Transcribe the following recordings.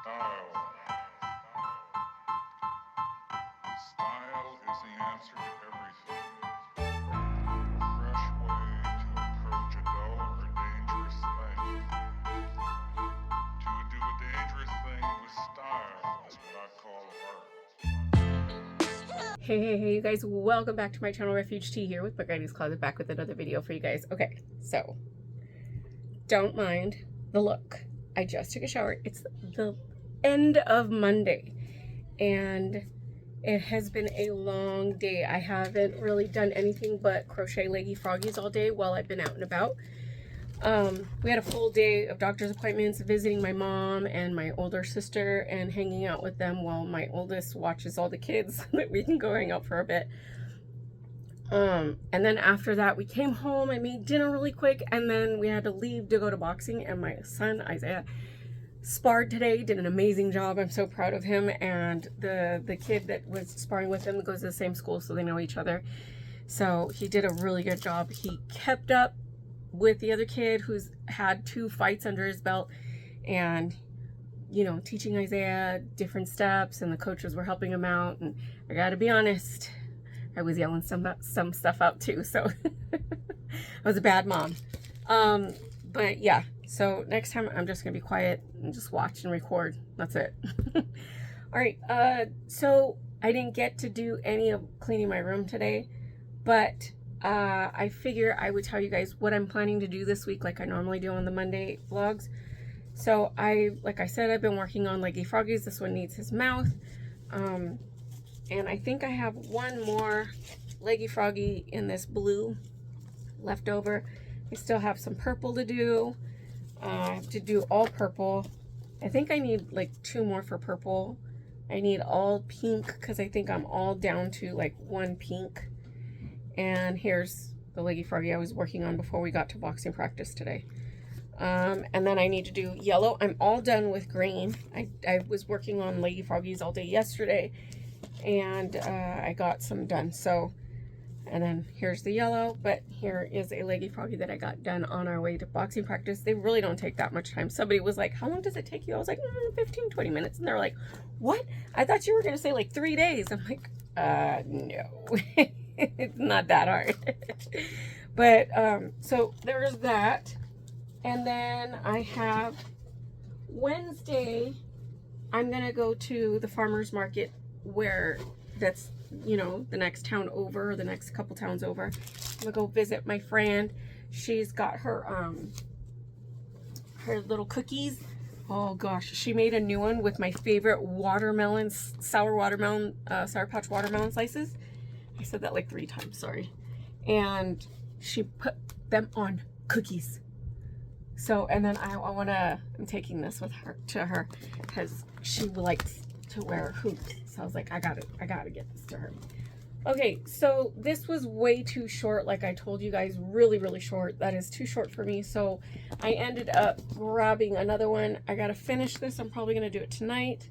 Style. Style is the answer to everything. A fresh way to approach a dull or dangerous thing. To do a dangerous thing with style is what I call art. Hey, you guys, welcome back to my channel. Refuge Tea here with Granny's Closet, back with another video for you guys. Okay, so don't mind the look. I just took a shower. It's the end of Monday and it has been a long day. I haven't really done anything but crochet leggy froggies all day while I've been out and about. We had a full day of doctor's appointments, visiting my mom and my older sister and hanging out with them while my oldest watches all the kids so that we can go hang out for a bit. And then after that we came home, I made dinner really quick, and then we had to leave to go to boxing, and my son Isaiah sparred today, did an amazing job. I'm so proud of him, and the kid that was sparring with him goes to the same school, so they know each other. So he did a really good job. He kept up with the other kid who's had 2 fights under his belt, and you know, teaching Isaiah different steps, and the coaches were helping him out. And I gotta be honest, I was yelling some stuff out too, so I was a bad mom. But yeah, so next time I'm just gonna be quiet and just watch and record. That's it. All right, so I didn't get to do any of cleaning my room today, but I figure I would tell you guys what I'm planning to do this week, like I normally do on the Monday vlogs. So like I said, I've been working on leggy froggies. This one needs his mouth. And I think I have one more leggy froggy in this blue left over. I still have some purple to do. I have to do all purple. I think I need like 2 more for purple. I need all pink because I think I'm all down to like 1 pink. And here's the leggy froggy I was working on before we got to boxing practice today. And then I need to do yellow. I'm all done with green. I was working on leggy froggies all day yesterday, and I got some done. So, and then here's the yellow, but here is a leggy froggy that I got done on our way to boxing practice. They really don't take that much time. Somebody was like, how long does it take you? I was like, 15-20 minutes. And they're like, what? I thought you were going to say like 3 days. I'm like, no. It's not that hard. But so there's that. And then I have Wednesday, I'm gonna go to the farmer's market, where that's, you know, the next town over, the next couple towns over. I'm gonna go visit my friend. She's got her her little cookies. Oh gosh, she made a new one with my favorite watermelon, sour patch watermelon slices. I said that like 3 times, sorry. And she put them on cookies. So, and then I'm taking this with her to her because she likes to wear hoops. So I was like, I gotta get this to her. Okay, so this was way too short. Like I told you guys, really, really short. That is too short for me. So I ended up grabbing another one. I gotta finish this. I'm probably gonna do it tonight.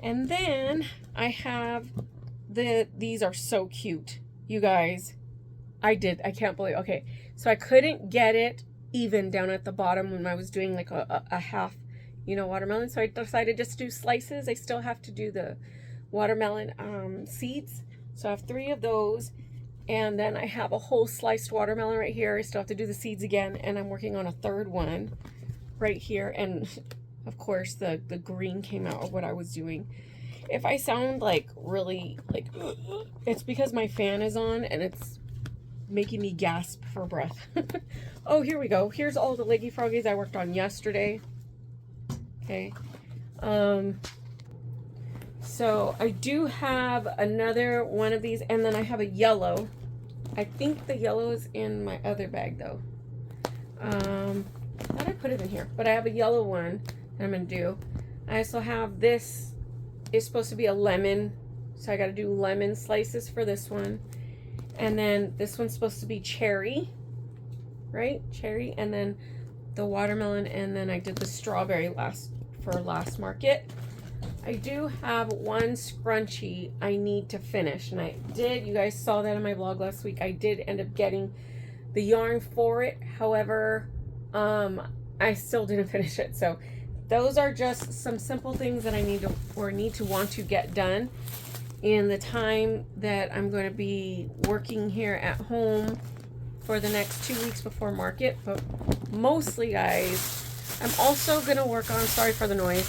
And then I have these are so cute, you guys. I can't believe, okay. So I couldn't get it even down at the bottom when I was doing like a half, you know, watermelon. So I decided just to do slices. I still have to do the watermelon seeds. So I have 3 of those. And then I have a whole sliced watermelon right here. I still have to do the seeds again. And I'm working on a 3rd one right here. And of course the green came out of what I was doing. If I sound like really like, it's because my fan is on and it's making me gasp for breath. Oh, here we go. Here's all the leggy froggies I worked on yesterday. Okay. So I do have another one of these, and then I have a yellow. I think the yellow is in my other bag though. I thought I put it in here, but I have a yellow one that I'm gonna do. I also have this. It's supposed to be a lemon, so I got to do lemon slices for this one. And then this one's supposed to be cherry, right? Cherry, and then the watermelon, and then I did the strawberry last market. I do have one scrunchie I need to finish, and I did. You guys saw that in my vlog last week. I did end up getting the yarn for it. However, I still didn't finish it. So those are just some simple things that I need to want to get done in the time that I'm going to be working here at home for the next 2 weeks before market. But mostly, guys, I'm also going to work on, sorry for the noise,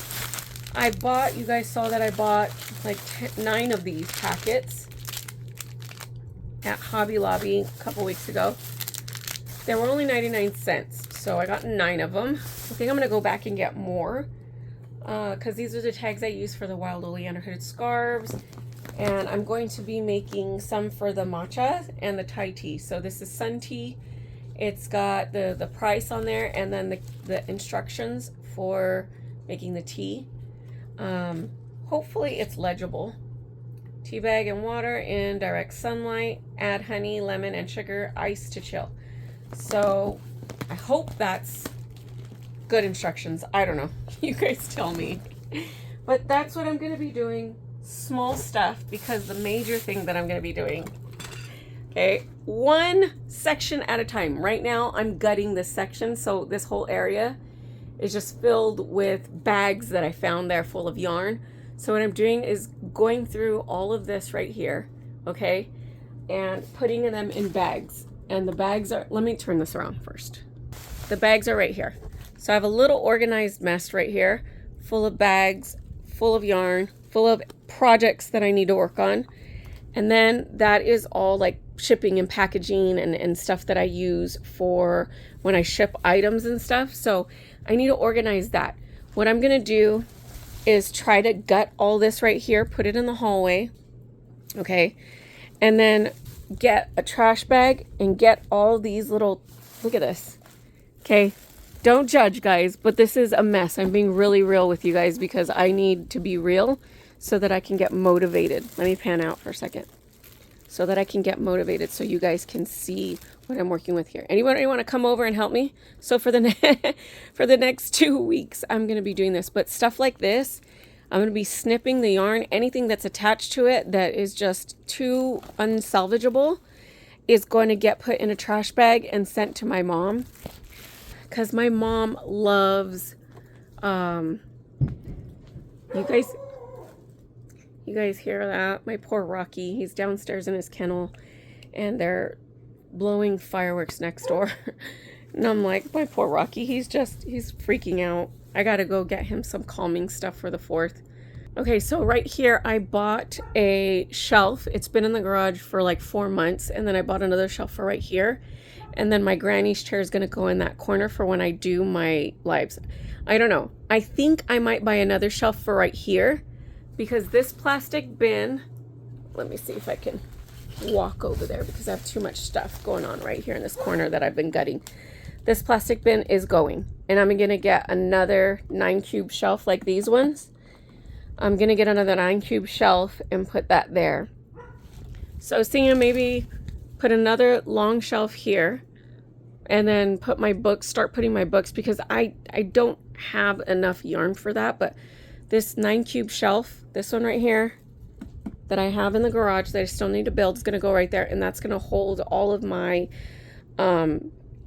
you guys saw that I bought like 9 of these packets at Hobby Lobby a couple weeks ago. They were only 99 cents, so I got 9 of them. I think I'm going to go back and get more because these are the tags I use for the wild oleander hooded scarves. And I'm going to be making some for the matcha and the Thai tea. So this is sun tea. It's got the price on there and then the instructions for making the tea. Hopefully it's legible. Tea bag and water in direct sunlight. Add honey, lemon, and sugar. Ice to chill. So I hope that's good instructions. I don't know. You guys tell me. But that's what I'm going to be doing. Small stuff, because the major thing that I'm going to be doing, okay, one section at a time. Right now I'm gutting this section, so this whole area is just filled with bags that I found there full of yarn. So what I'm doing is going through all of this right here, okay, and putting them in bags. And the bags are, let me turn this around first. The bags are right here. So I have a little organized mess right here, full of bags, full of yarn, full of projects that I need to work on. And then that is all like shipping and packaging and stuff that I use for when I ship items and stuff. So I need to organize that. What I'm going to do is try to gut all this right here, put it in the hallway, okay? And then get a trash bag and get all these little, look at this, okay? Don't judge, guys, but this is a mess. I'm being really real with you guys because I need to be real so that I can get motivated. Let me pan out for a second so that I can get motivated so you guys can see what I'm working with here. Anybody want to come over and help me? So for the for the next 2 weeks, I'm going to be doing this. But stuff like this, I'm going to be snipping the yarn. Anything that's attached to it that is just too unsalvageable is going to get put in a trash bag and sent to my mom. Because my mom loves, you guys hear that? My poor Rocky, he's downstairs in his kennel and they're blowing fireworks next door. And I'm like, my poor Rocky, he's freaking out. I gotta go get him some calming stuff for the 4th. Okay, so right here, I bought a shelf. It's been in the garage for like 4 months. And then I bought another shelf for right here. And then my granny's chair is going to go in that corner for when I do my lives. I don't know. I think I might buy another shelf for right here because this plastic bin, let me see if I can walk over there because I have too much stuff going on right here in this corner that I've been gutting. This plastic bin is going, and I'm going to get another 9-cube shelf like these ones. I'm going to get another 9-cube shelf and put that there. So I was thinking maybe put another long shelf here and then put my books, start putting my books, because I don't have enough yarn for that. But this 9-cube shelf, this one right here that I have in the garage that I still need to build, is going to go right there, and that's going to hold all of my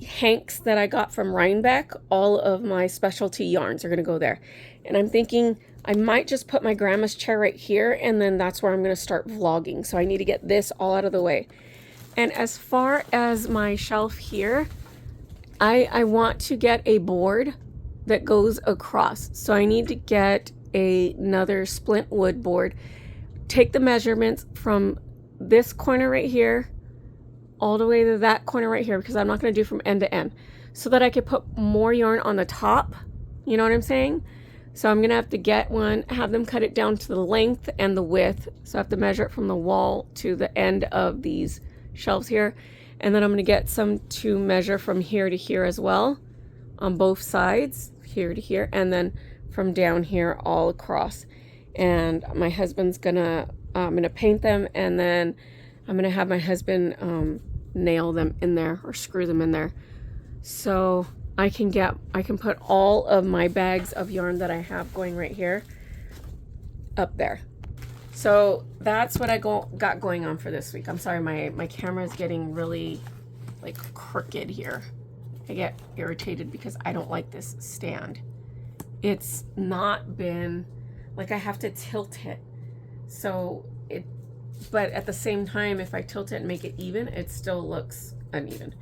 hanks that I got from Rhinebeck. All of my specialty yarns are going to go there. And I'm thinking I might just put my grandma's chair right here, and then that's where I'm going to start vlogging. So I need to get this all out of the way. And as far as my shelf here, I want to get a board that goes across. So I need to get another splint wood board. Take the measurements from this corner right here all the way to that corner right here, because I'm not going to do from end to end, so that I could put more yarn on the top. You know what I'm saying? So I'm going to have to get one, have them cut it down to the length and the width. So I have to measure it from the wall to the end of these shelves here, and then I'm going to get some to measure from here to here as well on both sides, here to here, and then from down here all across. And my husband's gonna I'm gonna paint them, and then I'm gonna have my husband nail them in there or screw them in there, so I can put all of my bags of yarn that I have going right here up there. So that's what I got going on for this week. I'm sorry, my camera is getting really like crooked here. I get irritated because I don't like this stand. it's not been, like I have to tilt it. So but at the same time, if I tilt it and make it even, it still looks uneven.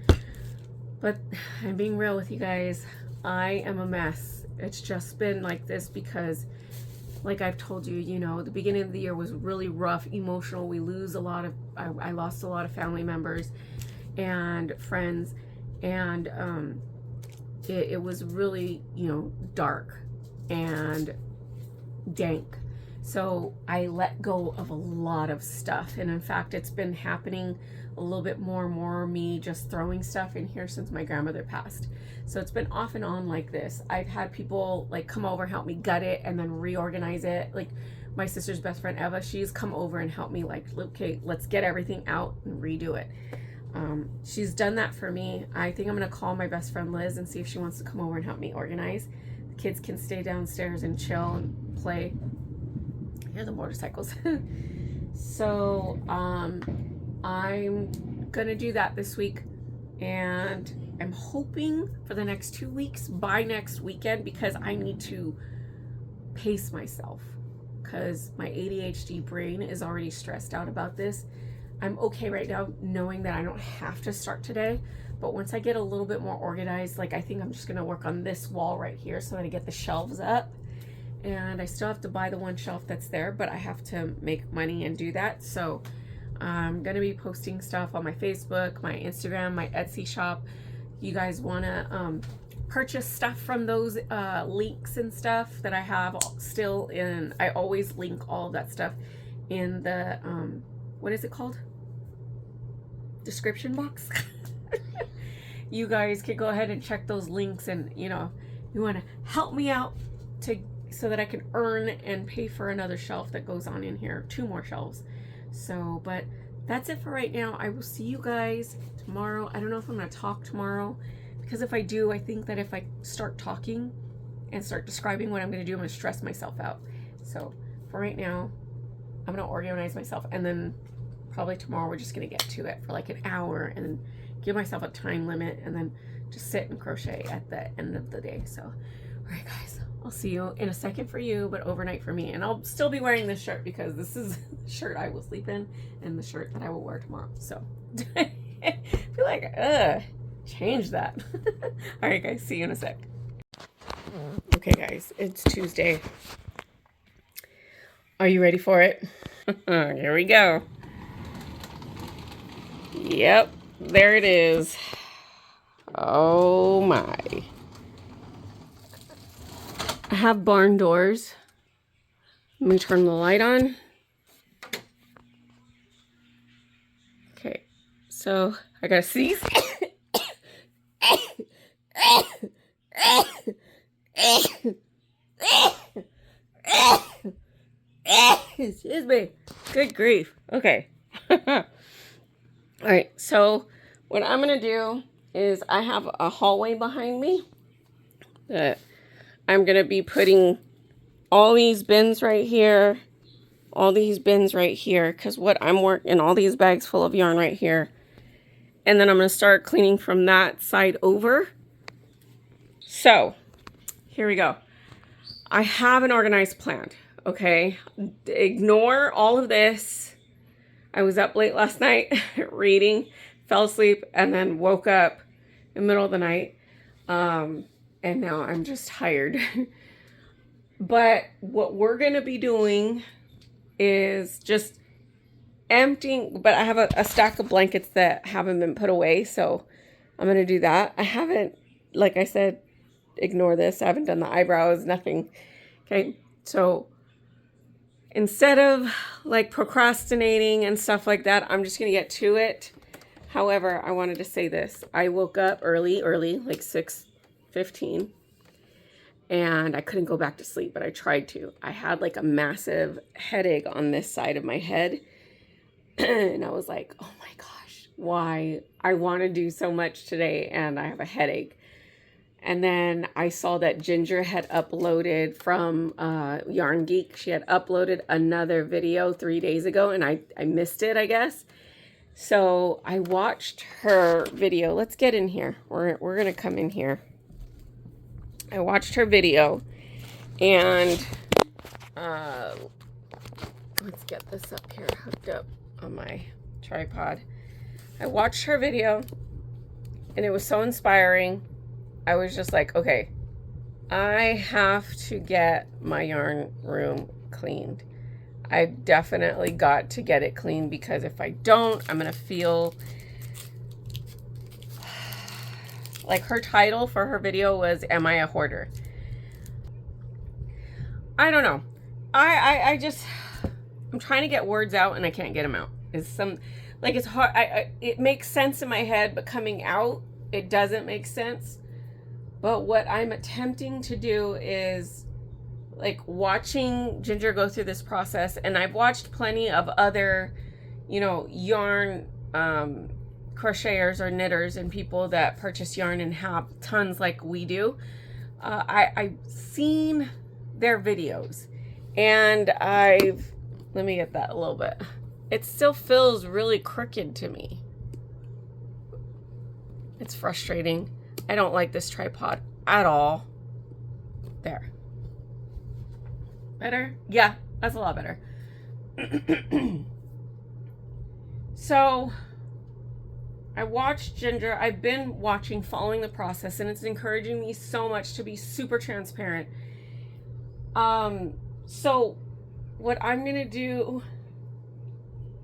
But I'm being real with you guys. I am a mess. It's just been like this because, like I've told you, you know, the beginning of the year was really rough, emotional. We lose a lot of, I lost a lot of family members and friends, and it was really, you know, dark and dank. So I let go of a lot of stuff, and in fact it's been happening a little bit more and more, me just throwing stuff in here since my grandmother passed. So it's been off and on like this. I've had people like come over, help me gut it and then reorganize it. Like my sister's best friend Eva, she's come over and helped me, like, okay, let's get everything out and redo it. She's done that for me. I think I'm gonna call my best friend Liz and see if she wants to come over and help me organize. The kids can stay downstairs and chill and play. Hear the motorcycles. So I'm gonna do that this week, and I'm hoping for the next 2 weeks, by next weekend, because I need to pace myself because my ADHD brain is already stressed out about this. I'm okay right now knowing that I don't have to start today, but once I get a little bit more organized, like I think I'm just gonna work on this wall right here so that I get the shelves up. And I still have to buy the one shelf that's there, but I have to make money and do that. So I'm gonna be posting stuff on my Facebook, my Instagram, my Etsy shop. You guys wanna purchase stuff from those links and stuff that I have still in, I always link all of that stuff in the, what is it called? Description box. You guys can go ahead and check those links, and you know, you wanna help me out so that I can earn and pay for another shelf that goes on in here, 2 more shelves. So, but that's it for right now. I will see you guys tomorrow. I don't know if I'm going to talk tomorrow, because if I do, I think that if I start talking and start describing what I'm going to do, I'm going to stress myself out. So for right now, I'm going to organize myself, and then probably tomorrow we're just going to get to it for like an hour and then give myself a time limit and then just sit and crochet at the end of the day. So, all right, guys. I'll see you in a second for you, but overnight for me. And I'll still be wearing this shirt because this is the shirt I will sleep in and the shirt that I will wear tomorrow. So I feel like, change that. All right, guys, see you in a sec. Okay, guys, it's Tuesday. Are you ready for it? Here we go. Yep, there it is. Oh my. I have barn doors. Let me turn the light on. Okay, so I gotta sneeze. Excuse me. Good grief. Okay. All right, so what I'm gonna do is I have a hallway behind me that I'm going to be putting all these bins right here, all these bins right here, because what I'm working, all these bags full of yarn right here. And then I'm going to start cleaning from that side over. So, here we go. I have an organized plan, okay? Ignore all of this. I was up late last night reading, fell asleep, and then woke up in the middle of the night. And now I'm just tired. But what we're going to be doing is just emptying. But I have a stack of blankets that haven't been put away. So I'm going to do that. I haven't, like I said, ignore this. I haven't done the eyebrows, nothing. Okay. So instead of like procrastinating and stuff like that, I'm just going to get to it. However, I wanted to say this. I woke up early, like 6:15, and I couldn't go back to sleep, but I tried to. I had like a massive headache on this side of my head, and I was like, oh my gosh, why? I want to do so much today, and I have a headache. And then I saw that Ginger had uploaded from Yarn Geek. She had uploaded another video 3 days ago, and I missed it, I guess. So I watched her video. Let's get in here. We're going to come in here. I watched her video, And let's get this up here hooked up on my tripod. I watched her video and it was so inspiring. I was just like, okay, I have to get my yarn room cleaned. I definitely got to get it clean, because if I don't, I'm gonna feel like, her title for her video was, "Am I a Hoarder?" I don't know. I just, I'm trying to get words out and I can't get them out. It's it's hard. It makes sense in my head, but coming out, it doesn't make sense. But what I'm attempting to do is, like, watching Ginger go through this process, and I've watched plenty of other, you know, yarn crocheters or knitters and people that purchase yarn and have tons like we do. I've seen their videos, and let me get that a little bit. It still feels really crooked to me. It's frustrating. I don't like this tripod at all. There. Better? Yeah, that's a lot better. So, I watched Ginger. I've been watching, following the process, and it's encouraging me so much to be super transparent. So what I'm going to do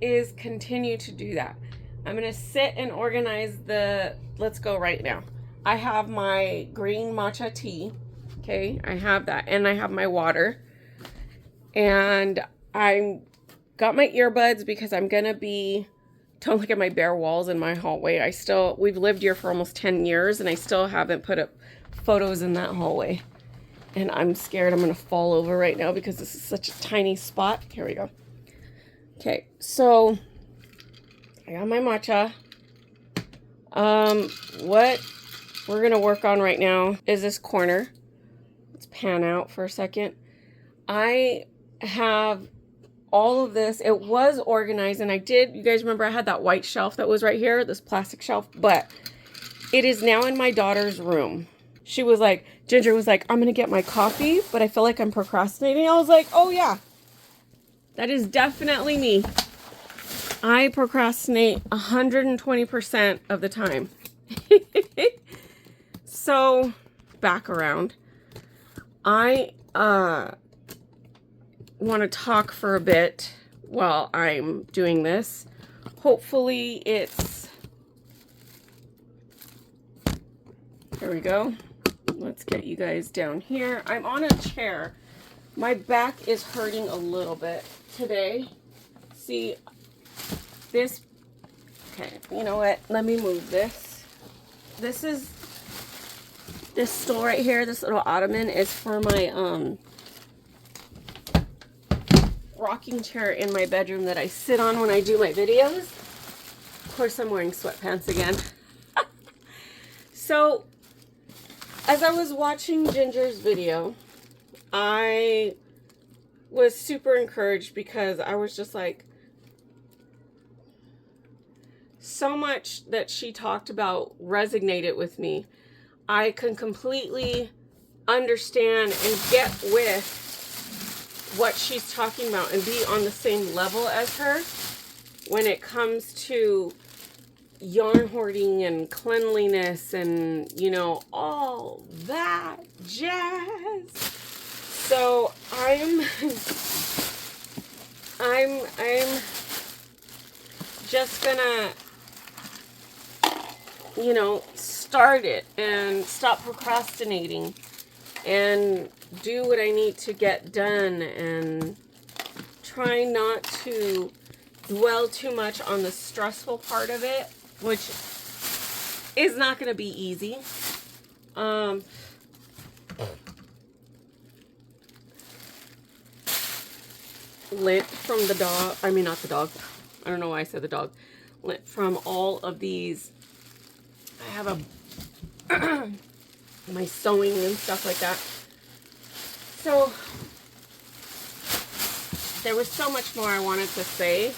is continue to do that. I'm going to sit and organize let's go right now. I have my green matcha tea. Okay, I have that, and I have my water. And I got my earbuds because I'm going to be, don't look at my bare walls in my hallway. We've lived here for almost 10 years and I still haven't put up photos in that hallway. And I'm scared I'm going to fall over right now because this is such a tiny spot. Here we go. Okay, so I got my matcha. What we're going to work on right now is this corner. Let's pan out for a second. I have all of this. It was organized, and you guys remember I had that white shelf that was right here, this plastic shelf, but it is now in my daughter's room. She was like, Ginger was like, I'm going to get my coffee, but I feel like I'm procrastinating. I was like, oh yeah, that is definitely me. I procrastinate 120% of the time. So, back around. I want to talk for a bit while I'm doing this. Hopefully there we go. Let's get you guys down here. I'm on a chair. My back is hurting a little bit today. See, this, okay, you know what? Let me move this. This stool right here, this little ottoman is for my rocking chair in my bedroom that I sit on when I do my videos. Of course, I'm wearing sweatpants again. So, as I was watching Ginger's video, I was super encouraged because I was just like, so much that she talked about resonated with me. I can completely understand and get with what she's talking about and be on the same level as her when it comes to yarn hoarding and cleanliness and, you know, all that jazz. So I'm just gonna, you know, start it and stop procrastinating and do what I need to get done and try not to dwell too much on the stressful part of it, which is not going to be easy. Lint from the dog, I mean not the dog, I don't know why I said the dog, lint from all of these. I have my sewing and stuff like that. So there was so much more I wanted to say.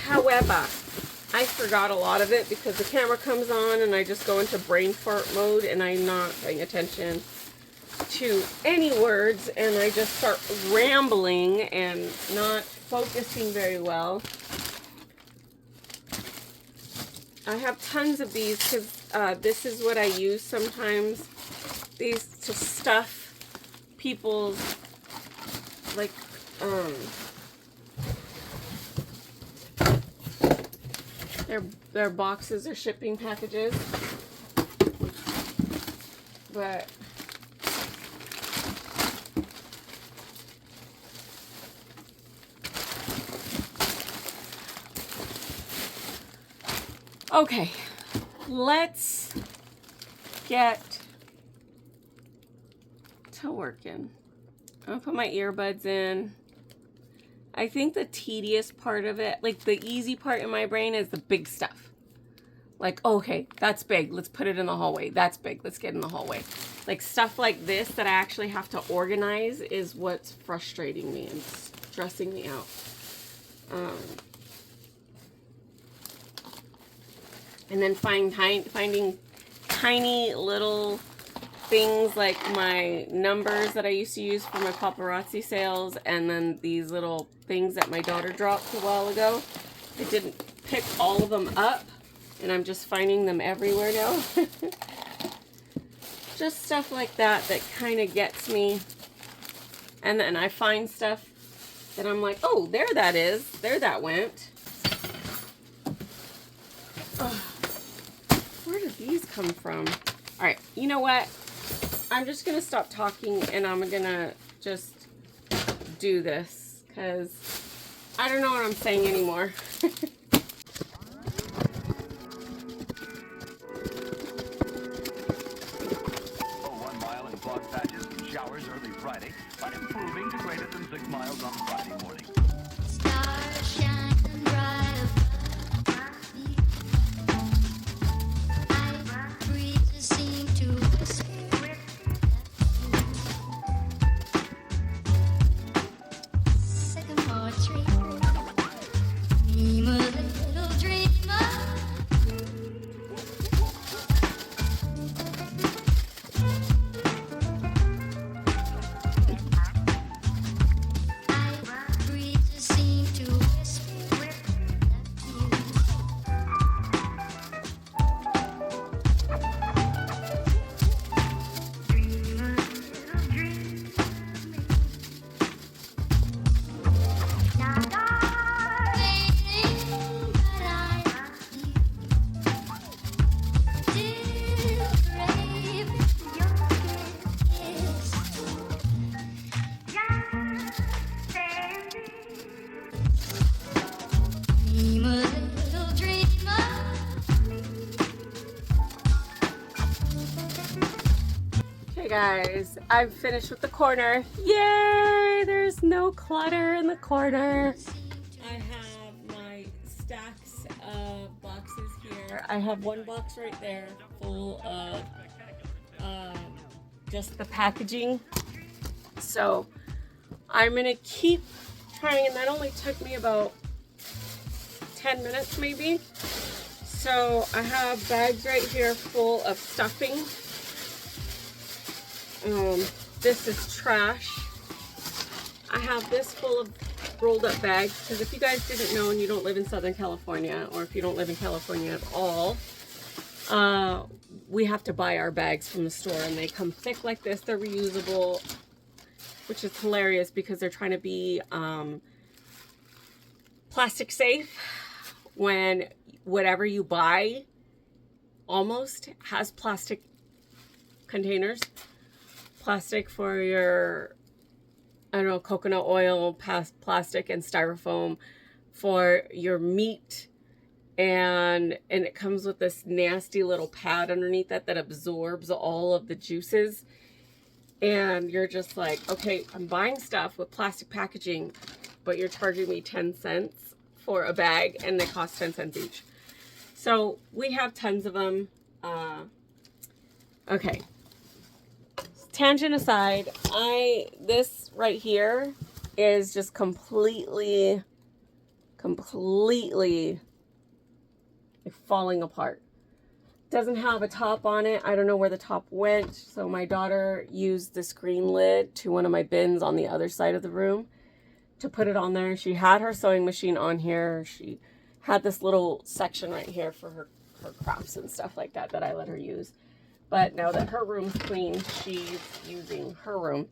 However, I forgot a lot of it because the camera comes on and I just go into brain fart mode and I'm not paying attention. to any words and I just start rambling and not focusing very well. I have tons of these because this is what I use sometimes. These to stuff people's, like, their boxes or shipping packages. But okay, let's get to working. I'm gonna put my earbuds in. I think the tedious part of it, like the easy part in my brain, is the big stuff. Like, okay, that's big, let's put it in the hallway. That's big, let's get in the hallway. Like stuff like this that I actually have to organize is what's frustrating me and stressing me out. And then finding tiny little things like my numbers that I used to use for my paparazzi sales, and then these little things that my daughter dropped a while ago. I didn't pick all of them up, and I'm just finding them everywhere now. Just stuff like that that kind of gets me. And then I find stuff that I'm like, oh, there that is. There that went. Ugh. Where did these come from? All right, you know what? I'm just going to stop talking and I'm going to just do this because I don't know what I'm saying anymore. Patches and showers early Friday, but improving to greater than 6 miles on Friday morning. Stars shining bright above my breezes seem to whisper sycamore tree. Dream a little dreamer. Guys, I've finished with the corner. Yay! There's no clutter in the corner. I have my stacks of boxes here. I have one box right there full of just the packaging. So I'm gonna keep trying, and that only took me about 10 minutes maybe. So I have bags right here full of stuffing. This is trash. I have this full of rolled up bags because if you guys didn't know and you don't live in Southern California, or if you don't live in California at all, we have to buy our bags from the store, and they come thick like this. They're reusable, which is hilarious because they're trying to be plastic safe when whatever you buy almost has plastic containers. Plastic for your, I don't know, coconut oil, plastic and styrofoam for your meat, and it comes with this nasty little pad underneath that absorbs all of the juices. And you're just like, okay, I'm buying stuff with plastic packaging, but you're charging me 10 cents for a bag, and they cost 10 cents each. So we have tons of them. Okay. Tangent aside, this right here is just completely like falling apart. Doesn't have a top on it. I don't know where the top went. So my daughter used this green lid to one of my bins on the other side of the room to put it on there. She had her sewing machine on here. She had this little section right here for her crafts and stuff like that I let her use. But now that her room's clean, she's using her room.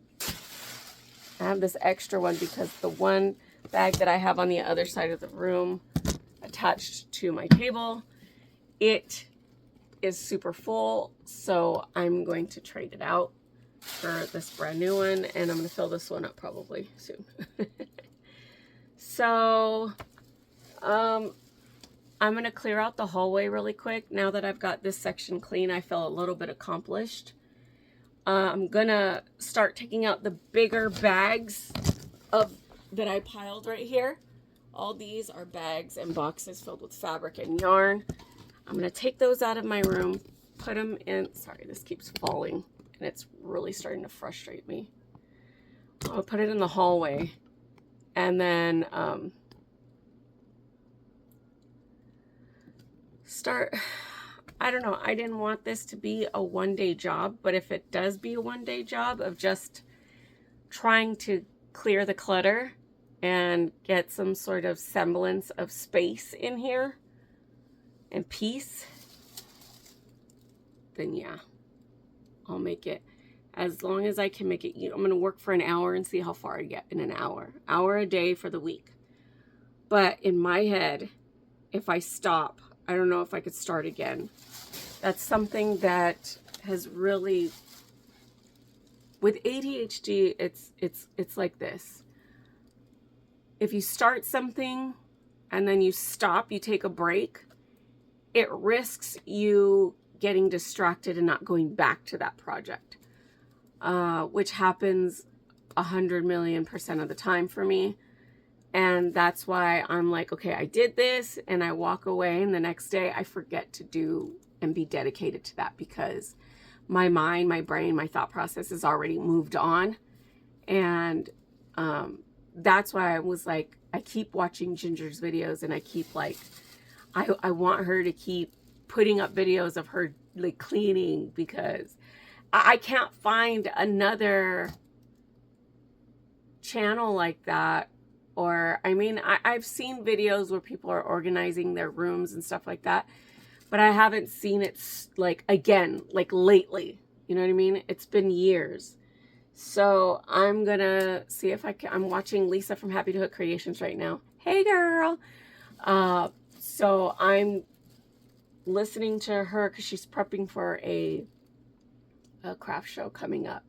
I have this extra one because the one bag that I have on the other side of the room attached to my table, it is super full, so I'm going to trade it out for this brand new one, and I'm going to fill this one up probably soon. So I'm going to clear out the hallway really quick. Now that I've got this section clean, I feel a little bit accomplished. I'm going to start taking out the bigger bags that I piled right here. All these are bags and boxes filled with fabric and yarn. I'm going to take those out of my room, put them in. Sorry, this keeps falling and it's really starting to frustrate me. I'll put it in the hallway, and then I don't know, I didn't want this to be a one-day job, but if it does be a one-day job of just trying to clear the clutter and get some sort of semblance of space in here and peace, then yeah, I'll make it. As long as I can make it, I'm going to work for an hour and see how far I get in an hour a day for the week. But in my head, if I stop, I don't know if I could start again. That's something that has really, with ADHD, it's like this. If you start something and then you stop, you take a break, it risks you getting distracted and not going back to that project, which happens 100,000,000% of the time for me. And that's why I'm like, okay, I did this, and I walk away, and the next day I forget to do and be dedicated to that because my mind, my brain, my thought process has already moved on. And that's why I was like, I keep watching Ginger's videos, and I keep like, I want her to keep putting up videos of her like cleaning, because I can't find another channel like that. Or, I mean, I've seen videos where people are organizing their rooms and stuff like that, but I haven't seen it like, again, like lately, you know what I mean? It's been years. So I'm gonna see if I can. I'm watching Lisa from Happy to Hook Creations right now. Hey girl. So I'm listening to her because she's prepping for a craft show coming up.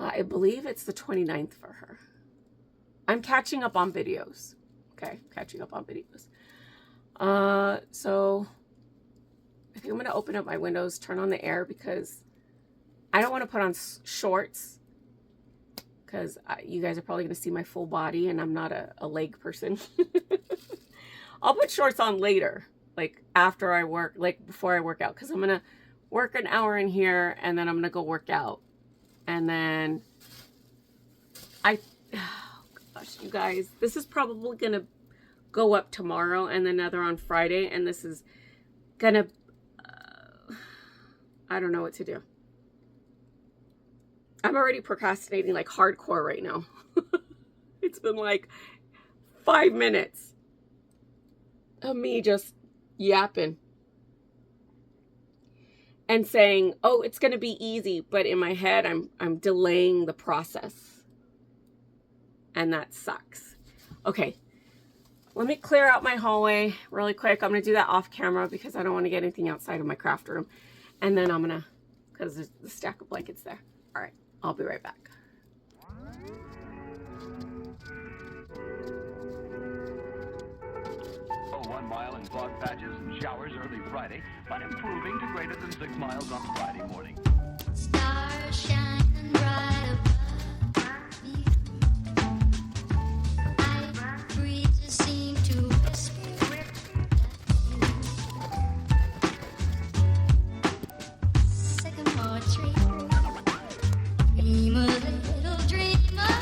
I believe it's the 29th for her. I'm catching up on videos. Okay, catching up on videos. So I think I'm going to open up my windows, turn on the air, because I don't want to put on shorts, because you guys are probably going to see my full body, and I'm not a leg person. I'll put shorts on later, like after I work, like before I work out, because I'm going to work an hour in here, and then I'm going to go work out. And then gosh, you guys, this is probably gonna go up tomorrow and another on Friday, and this is gonna I don't know what to do. I'm already procrastinating like hardcore right now. It's been like 5 minutes of me just yapping and saying, oh, it's gonna be easy, but in my head I'm delaying the process. And that sucks. Okay, let me clear out my hallway really quick. I'm going to do that off camera because I don't want to get anything outside of my craft room. And then I'm going to, because there's the stack of blankets there. All right, I'll be right back. Oh, 1 mile in fog patches and showers early Friday, but improving to greater than 6 miles on Friday morning. Stars shining bright above me. Breezes seem to whisper sycamore tree. Dream a little dreamer.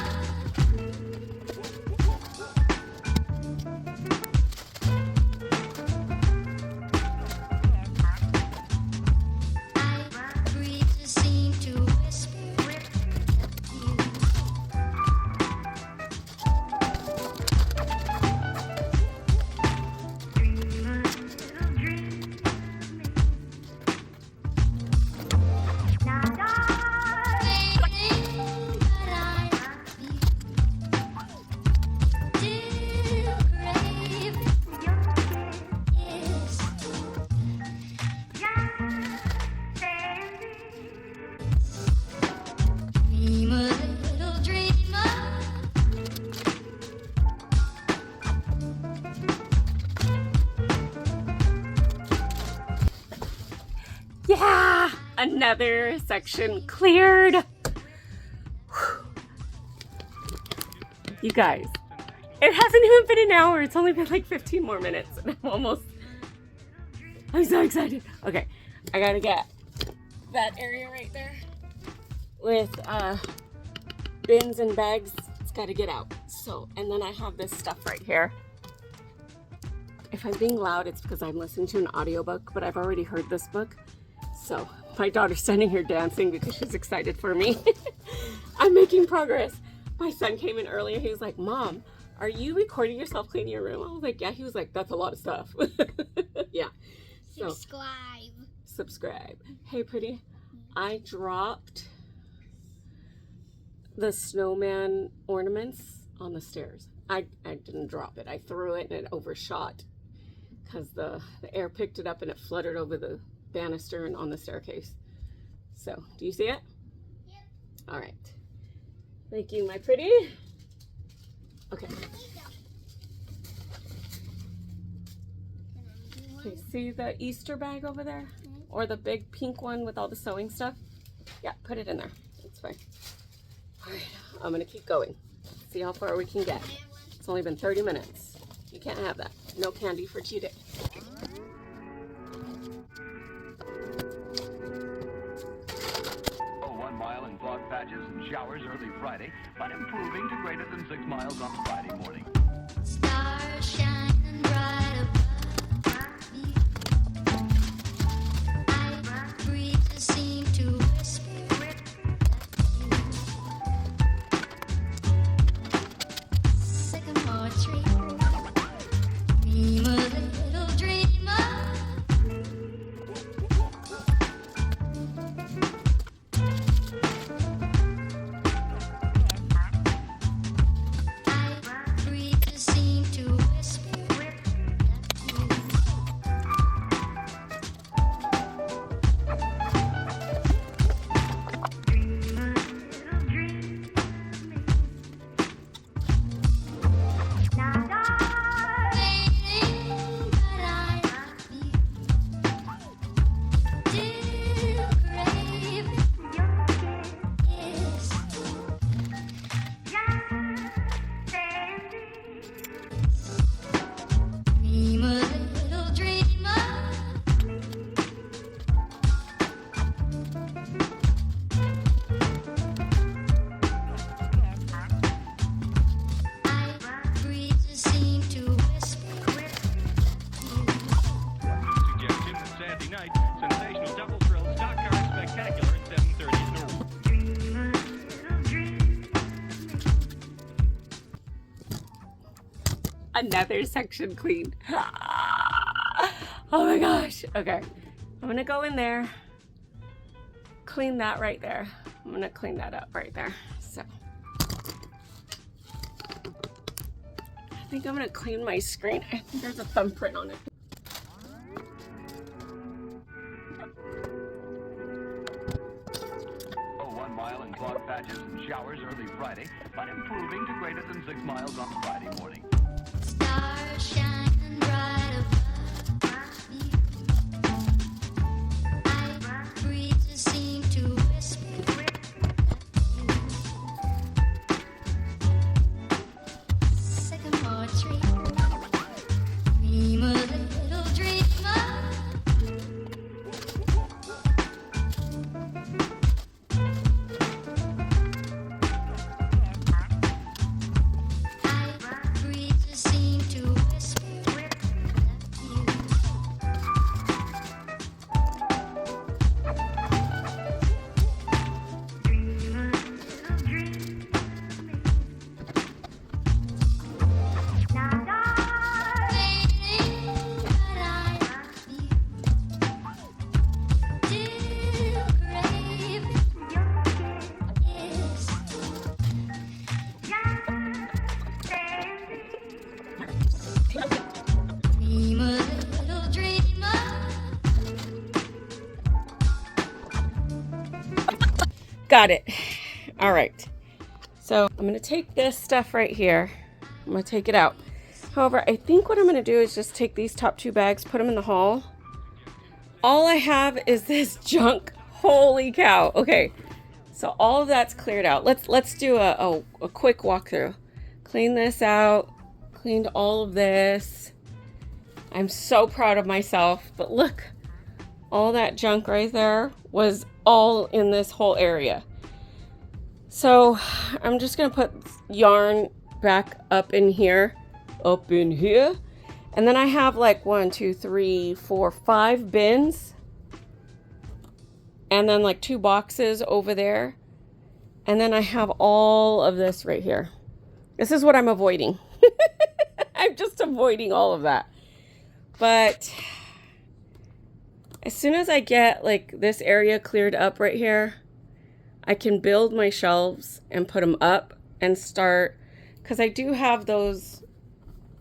Another section cleared. You guys, it hasn't even been an hour. It's only been like 15 more minutes. And I'm so excited. Okay, I gotta get that area right there with bins and bags. It's gotta get out. So, and then I have this stuff right here. If I'm being loud, it's because I'm listening to an audiobook, but I've already heard this book. So my daughter's standing here dancing because she's excited for me. I'm making progress. My son came in earlier. He was like, Mom, are you recording yourself cleaning your room? I was like, yeah. He was like, that's a lot of stuff. Yeah. So, subscribe. Hey, pretty. I dropped the snowman ornaments on the stairs. I didn't drop it. I threw it and it overshot because the air picked it up and it fluttered over the banister and on the staircase. So, do you see it? Yep. All right. Thank you, my pretty. Okay. Okay, see the Easter bag over there? Or the big pink one with all the sewing stuff? Yeah, put it in there. It's fine. All right, I'm gonna keep going. See how far we can get. It's only been 30 minutes. You can't have that. No candy for cheating. Oh, 1 mile in fog patches and showers early Friday, but improving to greater than 6 miles on Friday morning. Stars shining bright above me. Breezes seem to whisper. Sycamore tree, dream a little dreamer. Breezes seem to whisper. Suggestion for Saturday night, sensational double thrill stock car spectacular at 7:30 at noon. Another section cleaned. Oh my gosh. Okay. I'm gonna go in there, clean that right there. I'm gonna clean that up right there. So I think I'm gonna clean my screen. I think there's a thumbprint on it. Oh, 1 mile in fog patches and showers early Friday, but improving to greater than 6 miles on Friday morning. Stars shining bright above me. Breezes seem to whisper. Sycamore tree, dream a little dreamer. Breezes seem to whisper. Dream a little dreamer. Got it. All right. So I'm gonna take this stuff right here. I'm gonna take it out. However, I think what I'm gonna do is just take these top two bags, put them in the haul. All I have is this junk Holy cow. Okay. So all of that's cleared out. Let's do a quick walkthrough. Clean this out. Cleaned all of this. I'm so proud of myself. But look, all that junk right there was all in this whole area. So I'm just gonna put yarn back up in here. And then I have like 1, 2, 3, 4, 5 bins. And then like 2 boxes over there. And then I have all of this right here. This is what I'm avoiding. I'm just avoiding all of that. But as soon as I get like this area cleared up right here, I can build my shelves and put them up and start, because I do have those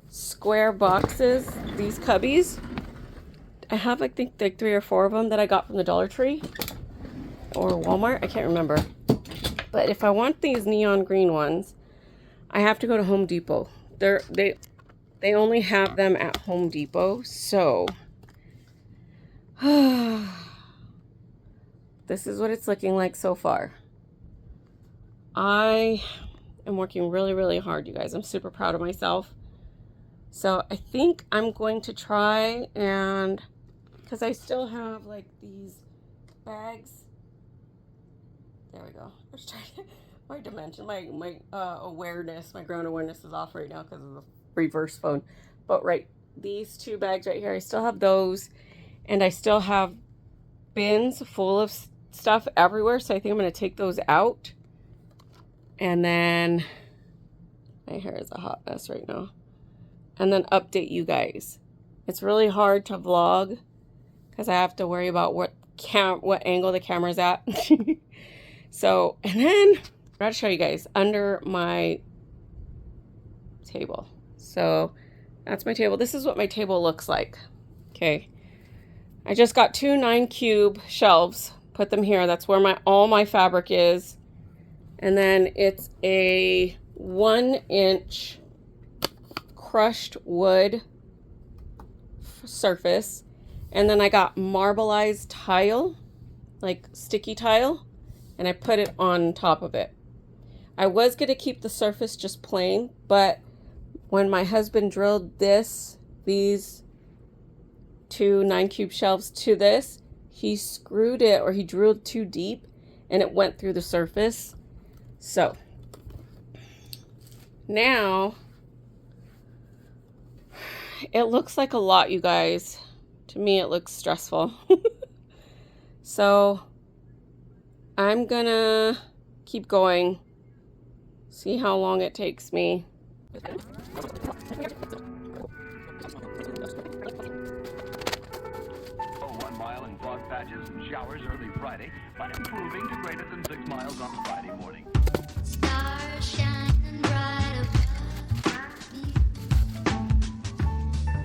square boxes, these cubbies. I have I think like 3 or 4 of them that I got from the Dollar Tree or Walmart, I can't remember. But if I want these neon green ones, I have to go to Home Depot. They only have them at Home Depot, so this is what it's looking like so far. I am working really, really hard, you guys. I'm super proud of myself. So I think I'm going to try, and because I still have like these bags. There we go. I was trying to, my dimension, my awareness, my ground awareness is off right now because of the reverse phone. But right, these 2 bags right here, I still have those, and I still have bins full of stuff everywhere. So I think I'm going to take those out, and then my hair is a hot mess right now. And then update you guys. It's really hard to vlog because I have to worry about what angle the camera's at. So, and then I'm going to show you guys under my table. So that's my table. This is what my table looks like. Okay. I just got 2 9-cube shelves. Put them here. That's where all my fabric is. And then it's a 1-inch crushed wood surface, and then I got marbleized tile, like sticky tile, and I put it on top of it. I was going to keep the surface just plain, but when my husband drilled these 2 9-cube shelves to this, he screwed it, or he drilled too deep, and it went through the surface. So now it looks like a lot, you guys. To me, it looks stressful. So I'm gonna keep going, see how long it takes me. Oh, 1 mile in fog patches and showers early Friday, but improving to greater than 6 miles on Friday morning. Stars shining bright above me.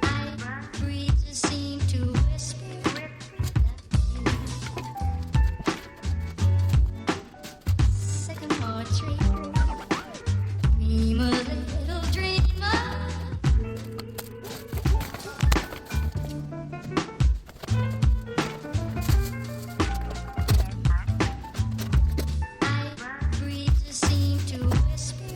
Night breezes seem to whisper that sycamore tree. Dream a little dreamer. Night breezes seem to whisper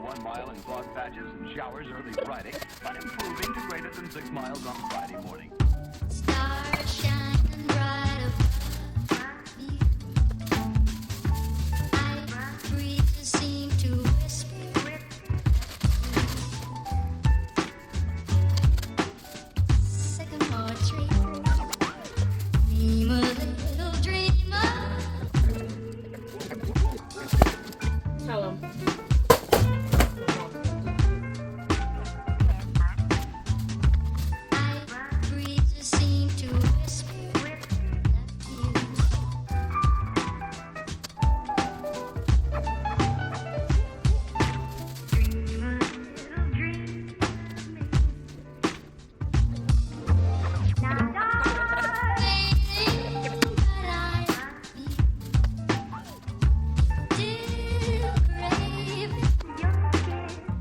1 mile in fog patches and showers early Friday, but improving to greater than 6 miles on Friday morning. Stars shining bright above me. Night breezes seem to whisper. Sycamore tree. Dream a little dreamer. Tell them. Night breezes seem to whisper that you. Dream a little dream of me. Now, darling, but I still crave your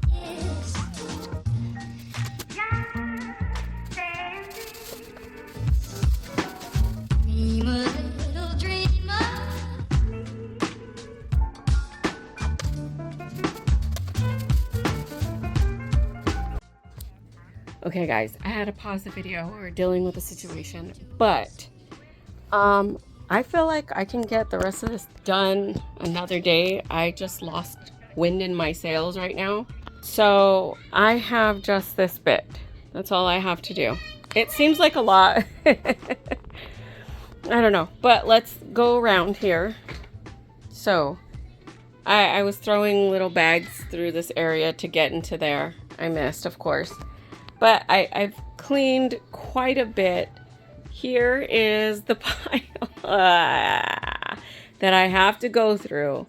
kiss. Dream a little dream of me. Okay guys, I had to pause the video. We're dealing with a situation, but I feel like I can get the rest of this done another day. I just lost wind in my sails right now. So I have just this bit. That's all I have to do. It seems like a lot. I don't know, but let's go around here. So I was throwing little bags through this area to get into there. I missed, of course. But I've cleaned quite a bit. Here is the pile that I have to go through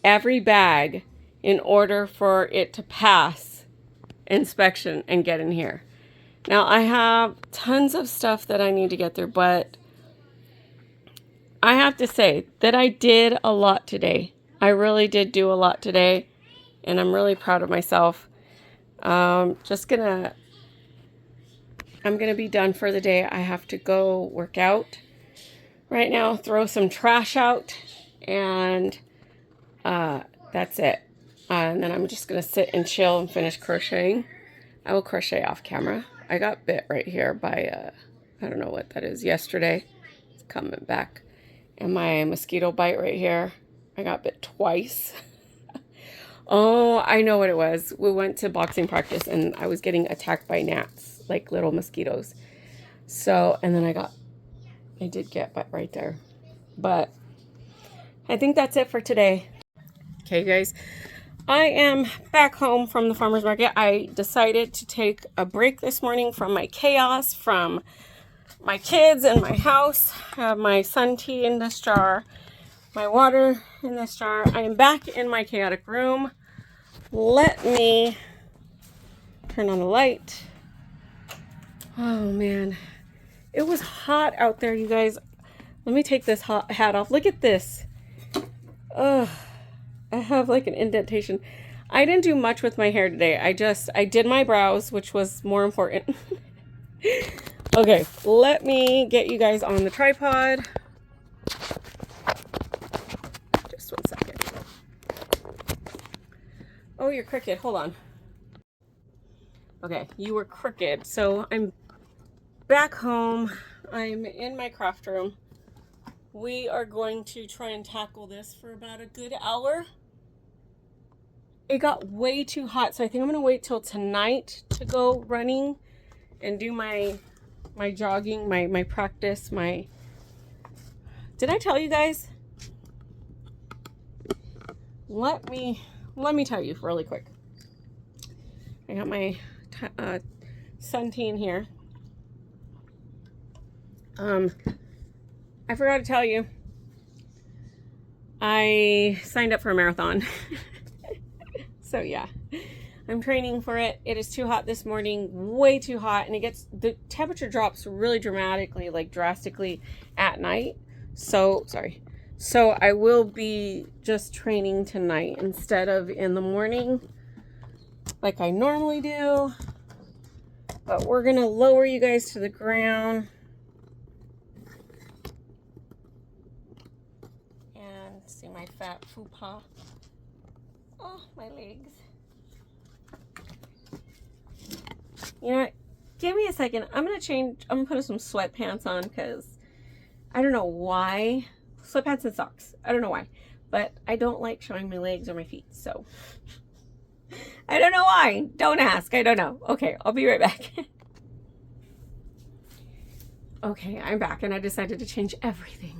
every bag in order for it to pass inspection and get in here. Now I have tons of stuff that I need to get through, but I have to say that I did a lot today. I really did do a lot today, and I'm really proud of myself. I'm gonna be done for the day. I have to go work out right now, throw some trash out, and that's it. And then I'm just gonna sit and chill and finish crocheting. I will crochet off camera. I got bit right here by I don't know what that is, yesterday. It's coming back. And my mosquito bite right here. I got bit twice. Oh, I know what it was. We went to boxing practice and I was getting attacked by gnats, like little mosquitoes. So, and then I did get bit right there. But I think that's it for today. Okay, guys. I am back home from the farmer's market. I decided to take a break this morning from my chaos, from my kids and my house. I have my sun tea in this jar, my water in this jar. I am back in my chaotic room. Let me turn on the light. Oh man, it was hot out there, you guys. Let me take this hat off. Look at this. Ugh, I have like an indentation. I didn't do much with my hair today. I did my brows, which was more important. Okay, let me get you guys on the tripod. Just 1 second. Oh, you're crooked. Hold on. Okay, you were crooked. So I'm back home. I'm in my craft room. We are going to try and tackle this for about a good hour. It got way too hot, so I think I'm gonna wait till tonight to go running and do my jogging, my practice, Did I tell you guys? Let me tell you really quick. I got my sun tea in here. I forgot to tell you, I signed up for a marathon. So yeah, I'm training for it. It is too hot this morning, way too hot, and the temperature drops really dramatically, like drastically at night. So I will be just training tonight instead of in the morning like I normally do. But we're gonna lower you guys to the ground and see my fat faux pas. Oh, my legs. You know what? Give me a second. I'm gonna put some sweatpants on because I don't know why. Sweatpants and socks. I don't know why. But I don't like showing my legs or my feet, so I don't know why. Don't ask. I don't know. Okay, I'll be right back. Okay, I'm back and I decided to change everything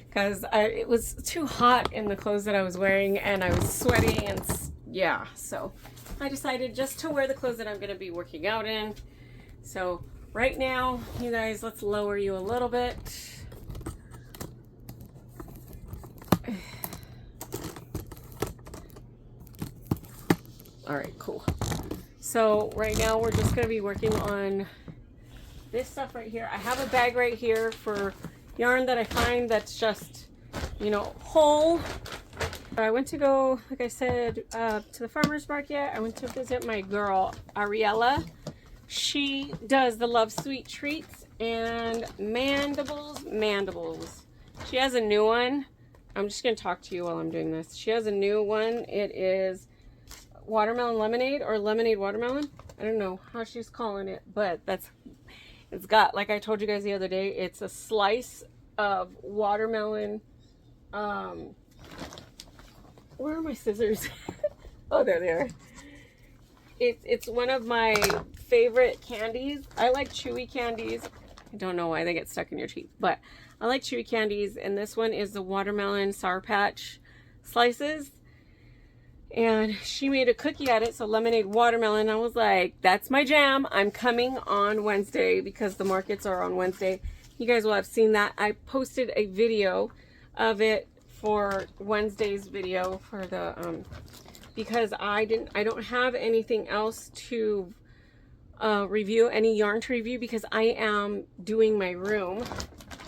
because it was too hot in the clothes that I was wearing and I was sweating and yeah, so I decided just to wear the clothes that I'm going to be working out in. So right now, you guys, let's lower you a little bit. All right, cool. So right now we're just going to be working on this stuff right here. I have a bag right here for yarn that I find that's just, you know, whole. I went to go, like I said, to the farmer's market. I went to visit my girl, Ariella. She does the Love Sweet Treats and mandibles. She has a new one. I'm just going to talk to you while I'm doing this. She has a new one. It is watermelon lemonade or lemonade watermelon. I don't know how she's calling it, but it's got, like I told you guys the other day, it's a slice of watermelon. Where are my scissors? Oh, there they are. It's one of my favorite candies. I like chewy candies. I don't know why they get stuck in your teeth, but I like chewy candies, and this one is the watermelon Sour Patch slices. And she made a cookie at it, so lemonade watermelon. I was like, that's my jam. I'm coming on Wednesday because the markets are on Wednesday. You guys will have seen that. I posted a video of it for Wednesday's video for the because I don't have anything else to review, any yarn to review, because I am doing my room.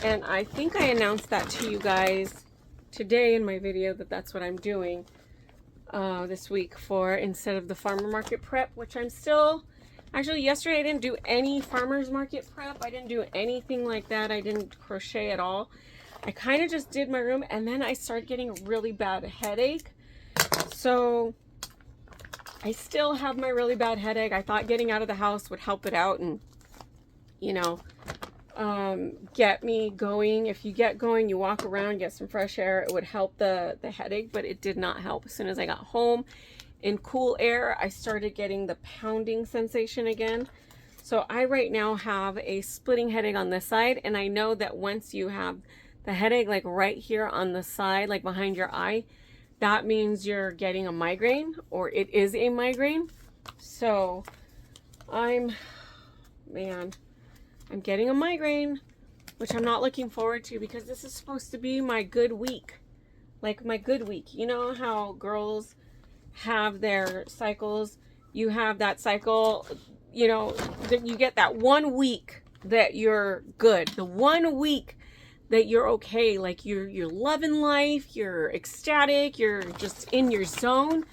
And I think I announced that to you guys today in my video, that that's what I'm doing this week for, instead of the farmer market prep, which I'm still, actually yesterday I didn't do any farmer's market prep. I didn't do anything like that. I didn't crochet at all. I kind of just did my room, and then I started getting a really bad headache. So I still have my really bad headache. I thought getting out of the house would help it out and, you know, get me going. If you get going, you walk around, get some fresh air, it would help the headache, but it did not help. As soon as I got home in cool air, I started getting the pounding sensation again. So I right now have a splitting headache on this side, and I know that once you have the headache like right here on the side, like behind your eye, that means you're getting a migraine, or it is a migraine. So I'm getting a migraine, which I'm not looking forward to, because this is supposed to be my good week. Like my good week. You know how girls have their cycles? You have that cycle, you know, you get that 1 week that you're good. The 1 week that you're okay, like you're loving life, you're ecstatic, you're just in your zone.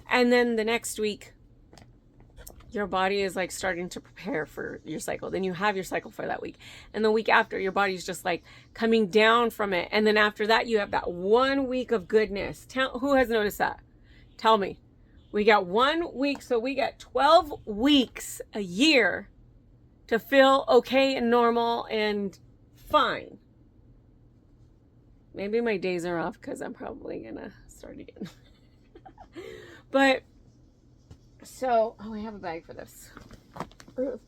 And then the next week, your body is like starting to prepare for your cycle. Then you have your cycle for that week. And the week after, your body's just like coming down from it. And then after that, you have that 1 week of goodness. Who has noticed that? Tell me. We got 1 week, so we got 12 weeks a year to feel okay and normal and fine. Maybe my days are off because I'm probably gonna start again. But so, oh, I have a bag for this.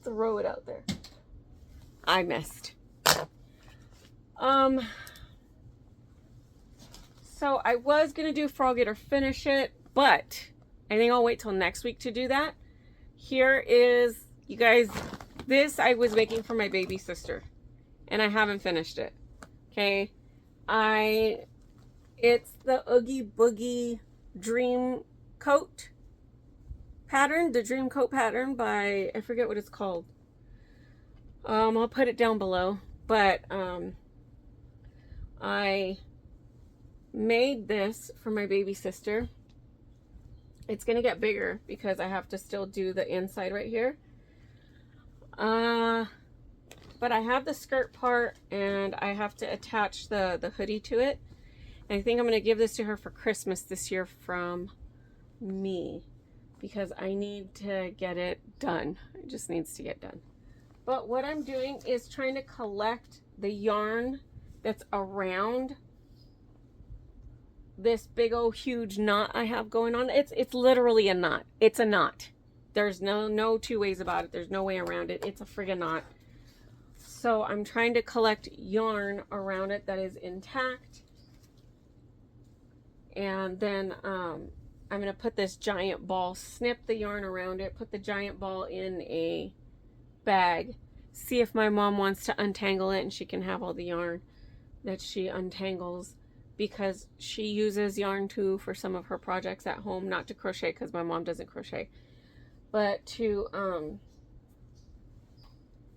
Throw it out there. I missed. So I was gonna do frog it or finish it, but I think I'll wait till next week to do that. Here is, you guys, this I was making for my baby sister, and I haven't finished it. Okay, it's the Oogie Boogie Dream Coat pattern, the Dream Coat pattern by, I forget what it's called. I'll put it down below, but I made this for my baby sister. It's gonna get bigger because I have to still do the inside right here. But I have the skirt part, and I have to attach the hoodie to it. And I think I'm gonna give this to her for Christmas this year from me. because I need to get it done. It just needs to get done. But what I'm doing is trying to collect the yarn that's around this big old huge knot I have going on. It's literally a knot. It's a knot. There's no two ways about it. There's no way around it. It's a friggin' knot. So I'm trying to collect yarn around it that is intact. And then I'm going to put this giant ball, snip the yarn around it, put the giant ball in a bag, see if my mom wants to untangle it and she can have all the yarn that she untangles, because she uses yarn too for some of her projects at home, not to crochet because my mom doesn't crochet, but to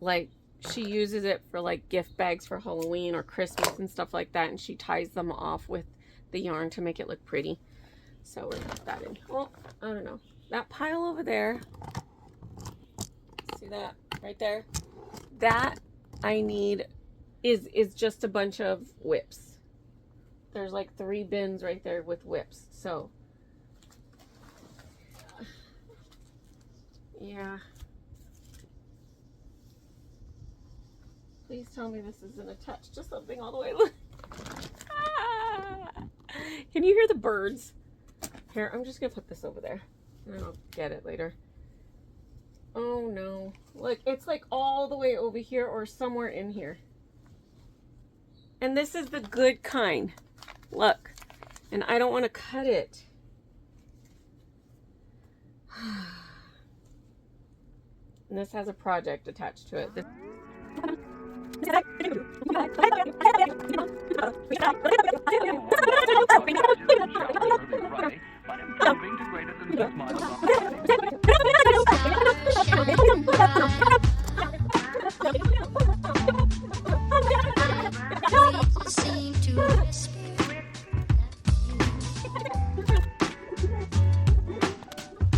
like she uses it for like gift bags for Halloween or Christmas and stuff like that, and she ties them off with the yarn to make it look pretty. So we're gonna put that in. Well, I don't know, that pile over there, see that right there, that I need is just a bunch of whips. There's like 3 bins right there with whips. So yeah, please tell me this isn't attached to something all the way. Ah! Can you hear the birds? Here, I'm just gonna put this over there and I'll get it later. Oh no, look, it's like all the way over here or somewhere in here. And this is the good kind. Look, and I don't want to cut it. And this has a project attached to it. Seem to whisper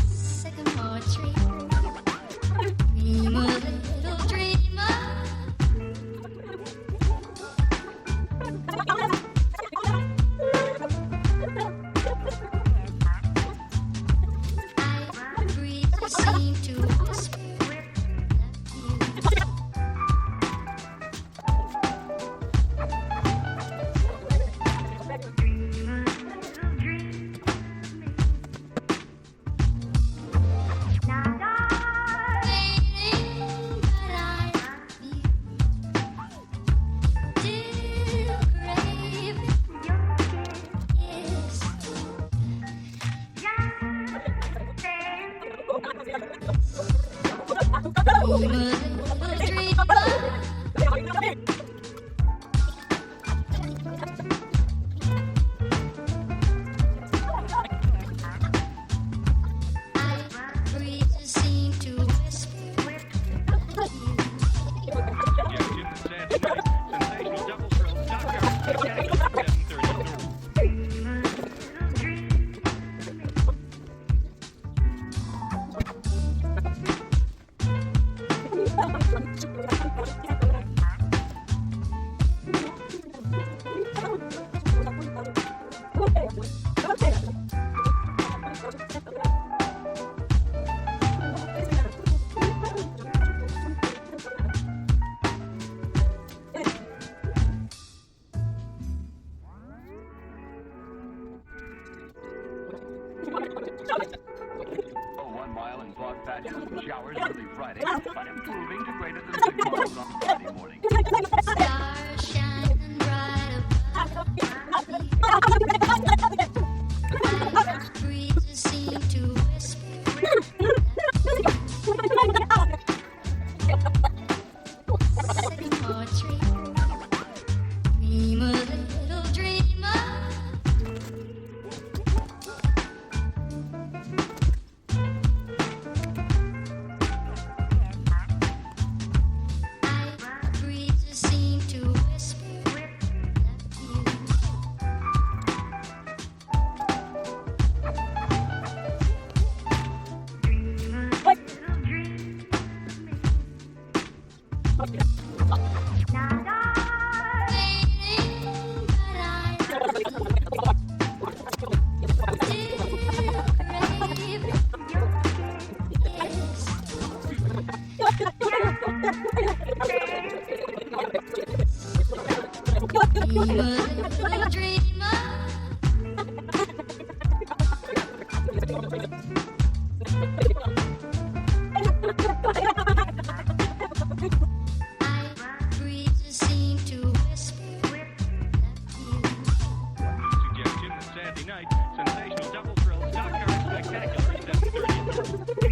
sycamore tree. Dream a little dreamer. I breathe to seem to whisper Showers early Friday, but improving to greater than 6 miles on Friday morning. stars shining bright above me. Breezes seem to whisper sycamore tree. Dream a little dreamer. Breezes seem to whisper sensational double thrill stock car spectacular at 7:30.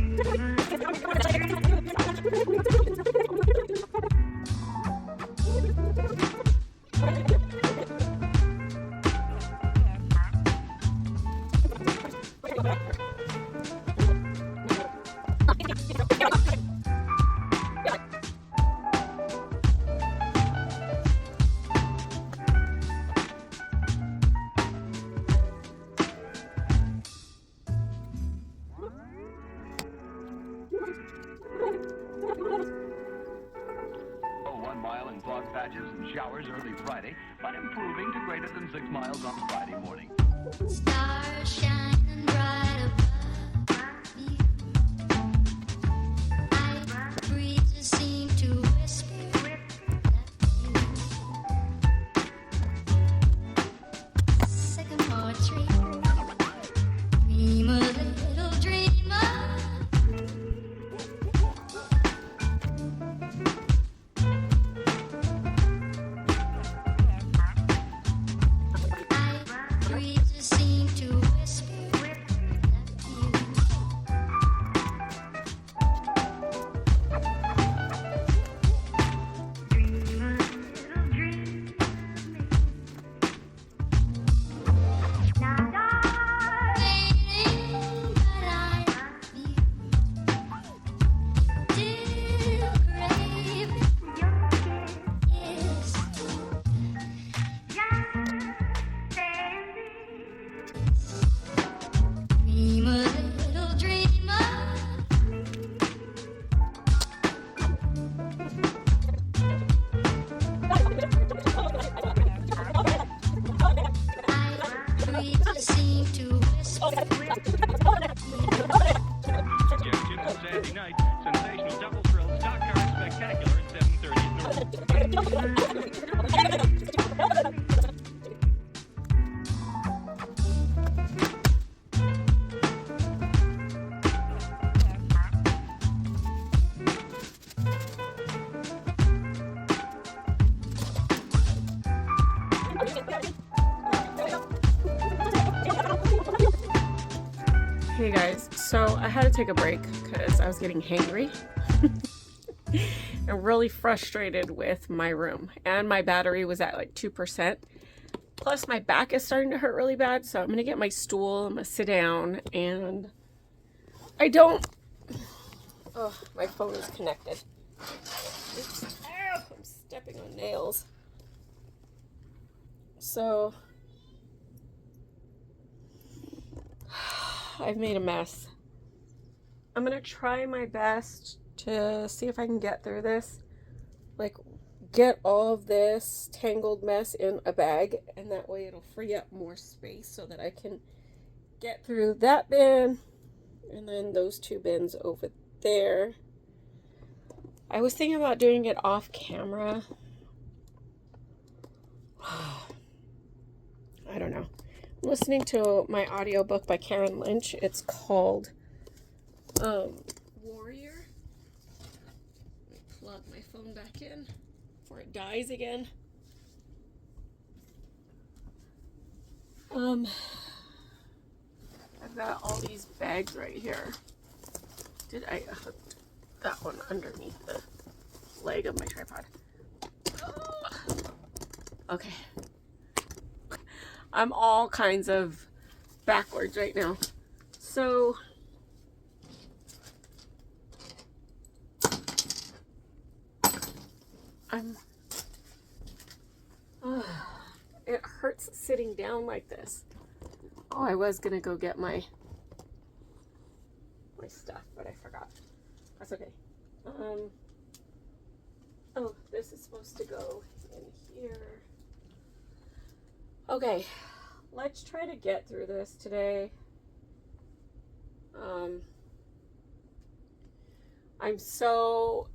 Oh, 1 mile in fog patches and showers early Friday, but improving to greater than 6 miles on Friday morning. Stars shining bright above you. Night breezes seem to whisper that you. Sycamore tree, dream a little dreamer. Night breezes seem to whisper that you. Dream a little dreamer. Night breezes seem to whisper. Yes, Jim, on Saturday night, sensational double thrill stock car spectacular at 7:30 at North. Hey guys, so I had to take a break because I was getting hangry and really frustrated with my room, and my battery was at like 2%. Plus my back is starting to hurt really bad, so I'm gonna get my stool, I'm gonna sit down, and oh, my phone is connected. Oops. Ow, I'm stepping on nails. So I've made a mess. I'm gonna try my best to see if I can get through this. Like, get all of this tangled mess in a bag, and that way it'll free up more space so that I can get through that bin and then those two bins over there. I was thinking about doing it off camera. I don't know. I'm listening to my audiobook by Karen Lynch. It's called Warrior. Let me plug my phone back in before it dies again. I've got all these bags right here. Did I hook that one underneath the leg of my tripod? Okay. I'm all kinds of backwards right now. So it hurts sitting down like this. Oh, I was gonna go get my stuff, but I forgot. That's okay. Oh, this is supposed to go in here. Okay, let's try to get through this today. I'm so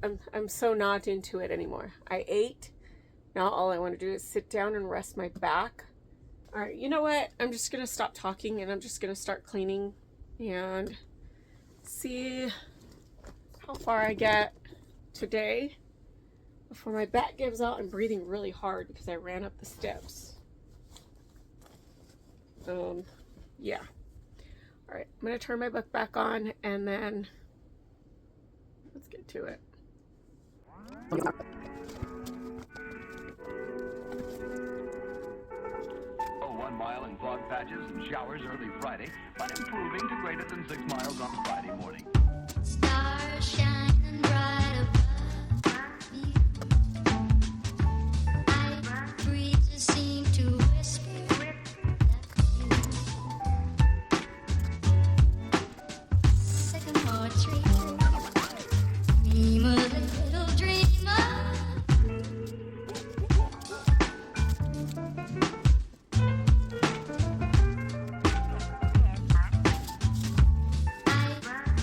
not into it anymore. I ate. Now all I want to do is sit down and rest my back. All right, you know what? I'm just gonna stop talking and I'm just gonna start cleaning and see how far I get today before my back gives out. I'm breathing really hard because I ran up the steps. yeah. All right, I'm gonna turn my book back on and then let's get to it. Oh, 1 mile in fog patches and showers early Friday, but improving to greater than 6 miles on Friday morning. Stars shining bright above me. Breezes seem to whisper sycamore tree. Dream a little dreamer.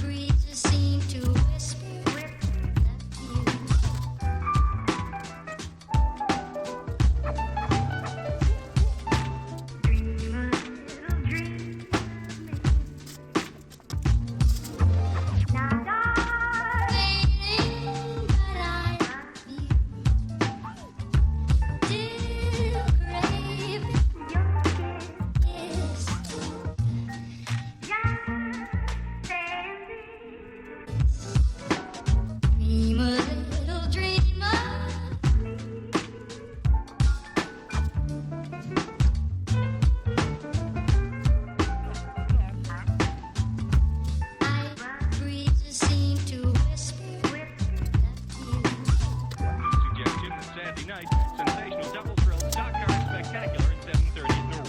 Breezes seem to whisper dream a little dreamer. Breezes seem to whisper Suggestion that Saturday night, sensational double thrill stock car spectacular at 7:30 at noon.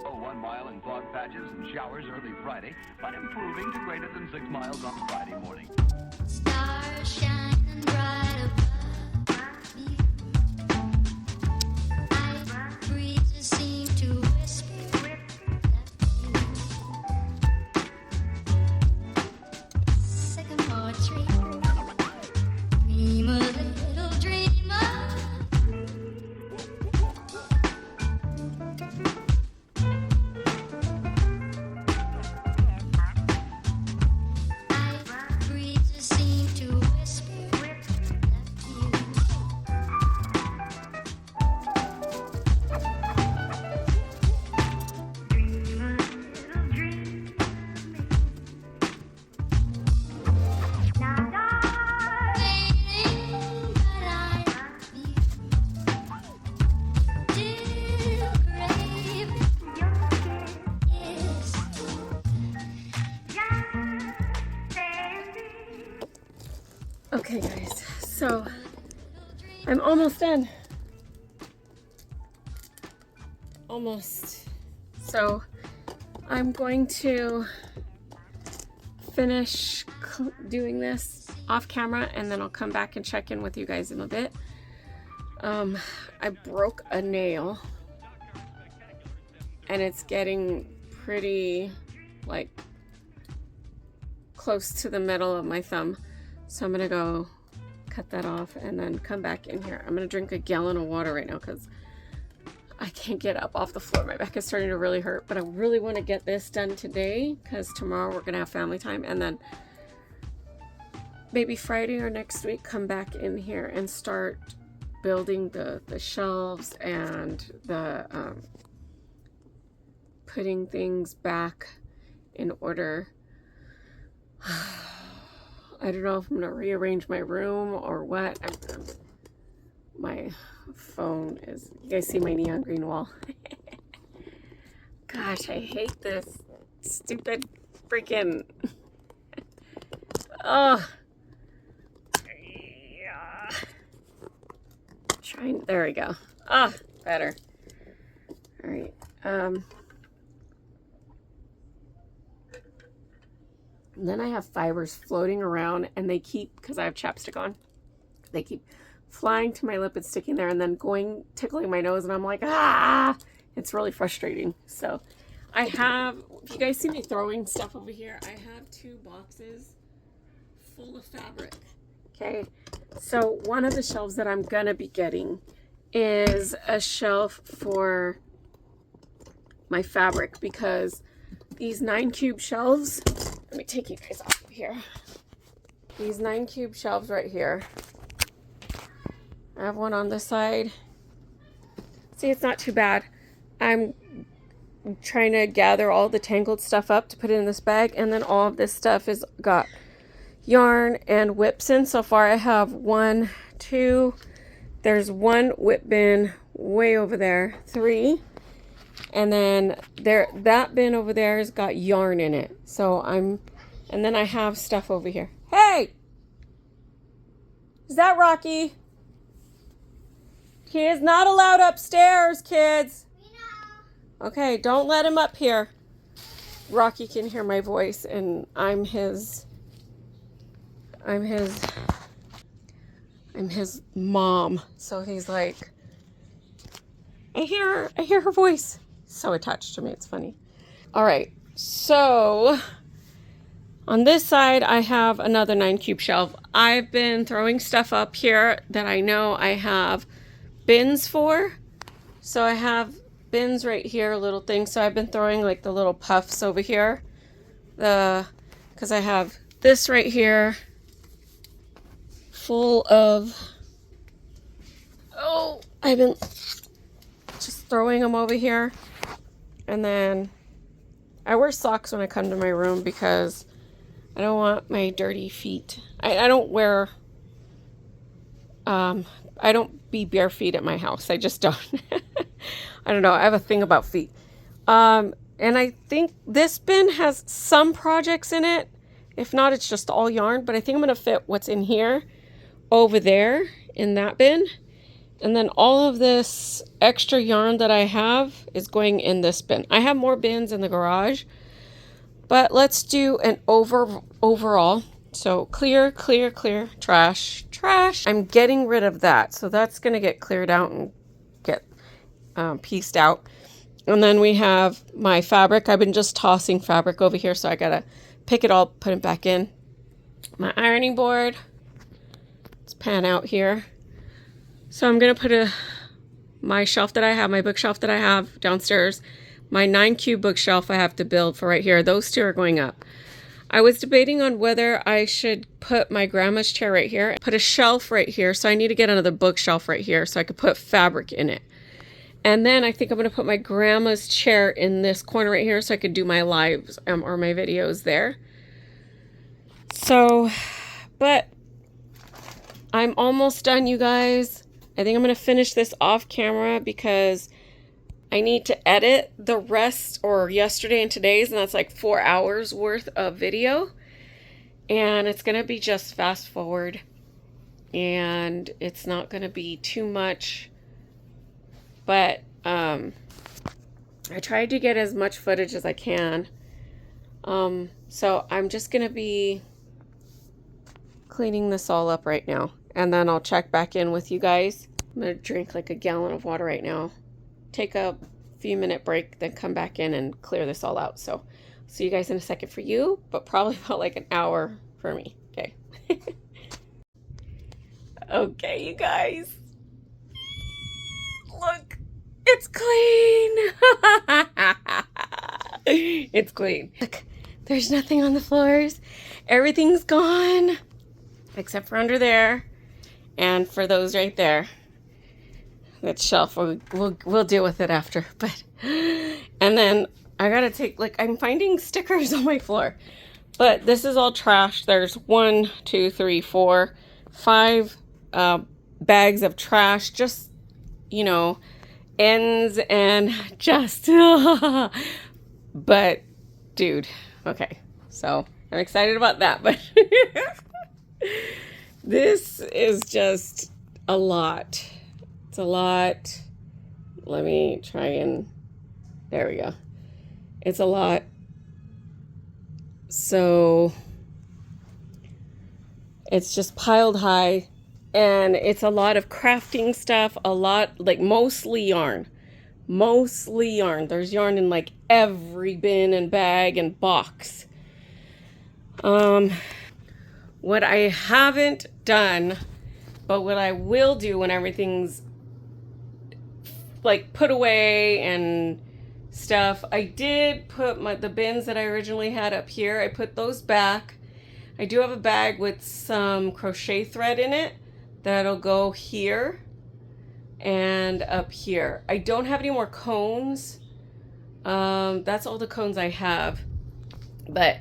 Oh, 1 mile in fog patches and showers early Friday, but improving to greater than 6 miles on Friday morning. stars shining bright above me. Breezes seem to whisper sycamore tree. Dream a little dreamer. Breezes seem to whisper Okay, guys, so I'm almost done. Almost. So I'm going to finish doing this off camera and then I'll come back and check in with you guys in a bit. I broke a nail and it's getting pretty like close to the middle of my thumb. So I'm gonna go cut that off and then come back in here. I'm gonna drink a gallon of water right now because I can't get up off the floor. My back is starting to really hurt, but I really want to get this done today because tomorrow we're gonna have family time, and then maybe Friday or next week come back in here and start building the shelves and the putting things back in order. I don't know if I'm gonna rearrange my room or what. My phone is, you guys see my neon green wall? Gosh, I hate this stupid freaking, oh, yeah. Trying, there we go. Ah, better. All right. And then I have fibers floating around and they keep, because I have chapstick on, they keep flying to my lip and sticking there and then tickling my nose, and I'm like, ah, it's really frustrating. So I have, if you guys see me throwing stuff over here, I have 2 boxes full of fabric. Okay, so one of the shelves that I'm gonna be getting is a shelf for my fabric, because these 9 cube shelves, let me take you guys off of here. These 9 cube shelves right here. I have one on this side. See, it's not too bad. I'm trying to gather all the tangled stuff up to put it in this bag, and then all of this stuff is got yarn and whips in. So far I have 1, 2, there's 1 whip bin way over there, 3, and then that bin over there has got yarn in it. So and then I have stuff over here. Hey, is that Rocky? He is not allowed upstairs, kids. Okay, don't let him up here. Rocky can hear my voice, and I'm his mom. So he's like, I hear her voice. So attached to me, it's funny. All right, so on this side, I have another 9 cube shelf. I've been throwing stuff up here that I know I have bins for. So I have bins right here, little things. So I've been throwing like the little puffs over here. Because I have this right here full of, I've been just throwing them over here. And then I wear socks when I come to my room because I don't want my dirty feet. I don't wear, I don't be bare feet at my house. I just don't. I don't know. I have a thing about feet. And I think this bin has some projects in it. If not, it's just all yarn. But I think I'm going to fit what's in here over there in that bin. And then all of this extra yarn that I have is going in this bin. I have more bins in the garage. But let's do an overall. So clear, clear, clear, trash, trash. I'm getting rid of that. So that's going to get cleared out and get pieced out. And then we have my fabric. I've been just tossing fabric over here. So I got to pick it all, put it back in. My ironing board. Let's pan out here. So I'm going to put my shelf that I have, my bookshelf that I have downstairs. My 9 cube bookshelf I have to build for right here. Those 2 are going up. I was debating on whether I should put my grandma's chair right here, put a shelf right here. So I need to get another bookshelf right here so I could put fabric in it. And then I think I'm going to put my grandma's chair in this corner right here so I could do my lives or my videos there. So, but I'm almost done, you guys. I think I'm going to finish this off camera because I need to edit the rest, or yesterday and today's, and that's like 4 hours worth of video. And it's going to be just fast forward. And it's not going to be too much. But I tried to get as much footage as I can. So I'm just going to be cleaning this all up right now. And then I'll check back in with you guys. I'm going to drink like a gallon of water right now. Take a few minute break, then come back in and clear this all out. So see you guys in a second for you, but probably about like an hour for me. Okay. Okay, you guys. Look, it's clean. It's clean. Look, there's nothing on the floors. Everything's gone except for under there and for those right there. That shelf, we'll deal with it after. But and then I gotta take, like, I'm finding stickers on my floor, but this is all trash. There's 1, 2, 3, 4, 5 bags of trash, just, you know, ends and just but dude, okay, so I'm excited about that, but this is just a lot. It's a lot. Let me try and, there we go. It's a lot. So it's just piled high. and it's a lot of crafting stuff, a lot, like mostly yarn. Mostly yarn. There's yarn in like every bin and bag and box. What I haven't done, but what I will do when everything's like put away and stuff, I did put the bins that I originally had up here, I put those back. I do have a bag with some crochet thread in it that'll go here and up here. I don't have any more cones. That's all the cones I have. But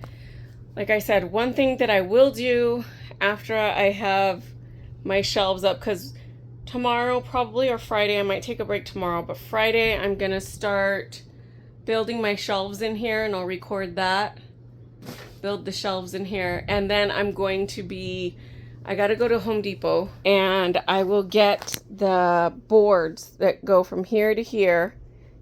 like I said, one thing that I will do after I have my shelves up, because tomorrow probably, or Friday, I might take a break tomorrow, but Friday I'm gonna start building my shelves in here, and I'll record that. Build the shelves in here, and then I'm going to be, I gotta go to Home Depot, and I will get the boards that go from here to here,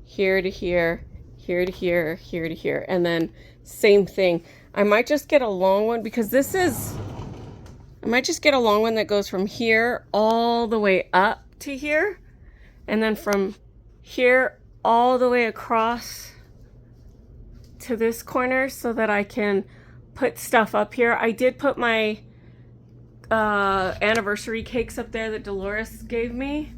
here to here, here to here, here to here, and then same thing. I might just get a long one, because this is, I might just get a long one that goes from here all the way up to here, and then from here all the way across to this corner, so that I can put stuff up here. I did put my anniversary cakes up there that Dolores gave me,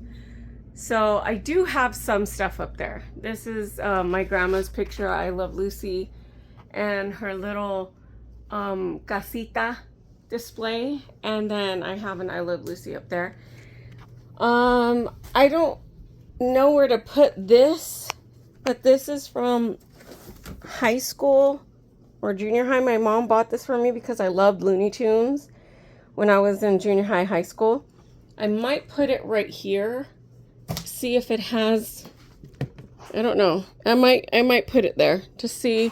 so I do have some stuff up there. This is my grandma's picture, I Love Lucy, and her little casita display, and then I have an I Love Lucy up there. I don't know where to put this, but this is from high school or junior high. My mom bought this for me because I loved Looney Tunes when I was in junior high, high school. I might put it right here, see if it has, I don't know, I might put it there to see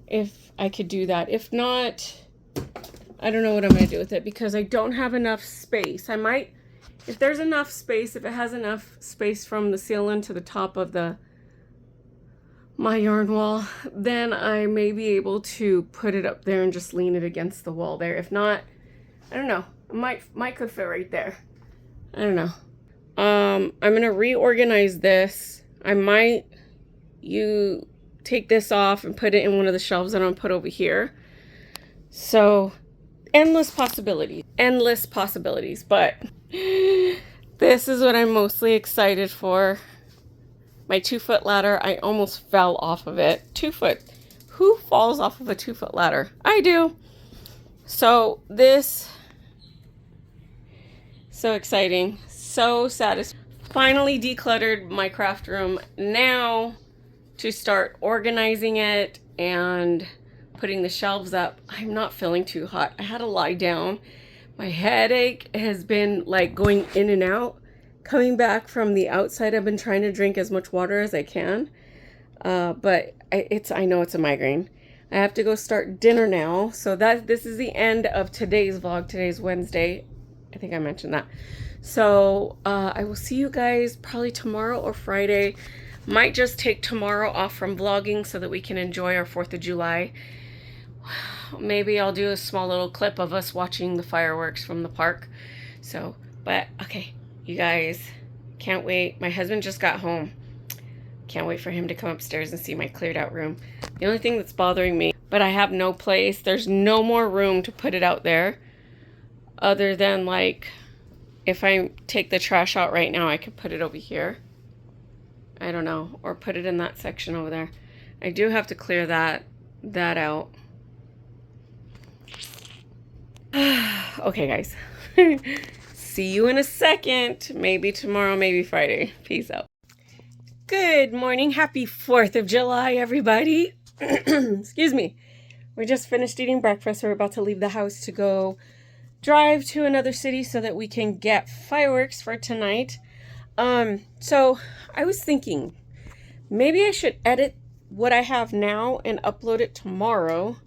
if I could do that. If not, I don't know what I'm gonna do with it, because I don't have enough space. I might, if there's enough space, if it has enough space from the ceiling to the top of my yarn wall, then I may be able to put it up there and just lean it against the wall there. If not, I don't know, it might could fit right there. I don't know. I'm gonna reorganize this. I might take this off and put it in one of the shelves that I'm gonna put over here. So endless possibilities, but this is what I'm mostly excited for. My 2-foot ladder, I almost fell off of it. 2 foot. Who falls off of a 2-foot ladder? I do. So this, so exciting, so satisfying. Finally decluttered my craft room. Now to start organizing it and putting the shelves up. I'm not feeling too hot. I had to lie down. My headache has been like going in and out. Coming back from the outside, I've been trying to drink as much water as I can, but I know it's a migraine. I have to go start dinner now, so this is the end of today's vlog. Today's Wednesday. I think I mentioned that. So I will see you guys probably tomorrow or Friday. Might just take tomorrow off from vlogging so that we can enjoy our 4th of July. Maybe I'll do a small little clip of us watching the fireworks from the park. So, but okay. You guys, can't wait. My husband just got home. Can't wait for him to come upstairs and see my cleared out room. The only thing that's bothering me, but I have no place. There's no more room to put it out there. Other than like, if I take the trash out right now, I could put it over here. I don't know. Or put it in that section over there. I do have to clear that out. Okay, guys. See you in a second. Maybe tomorrow, maybe Friday. Peace out. Good morning. Happy 4th of July, everybody. Excuse me. We just finished eating breakfast. We're about to leave the house to go drive to another city so that we can get fireworks for tonight. So I was thinking maybe I should edit what I have now and upload it tomorrow.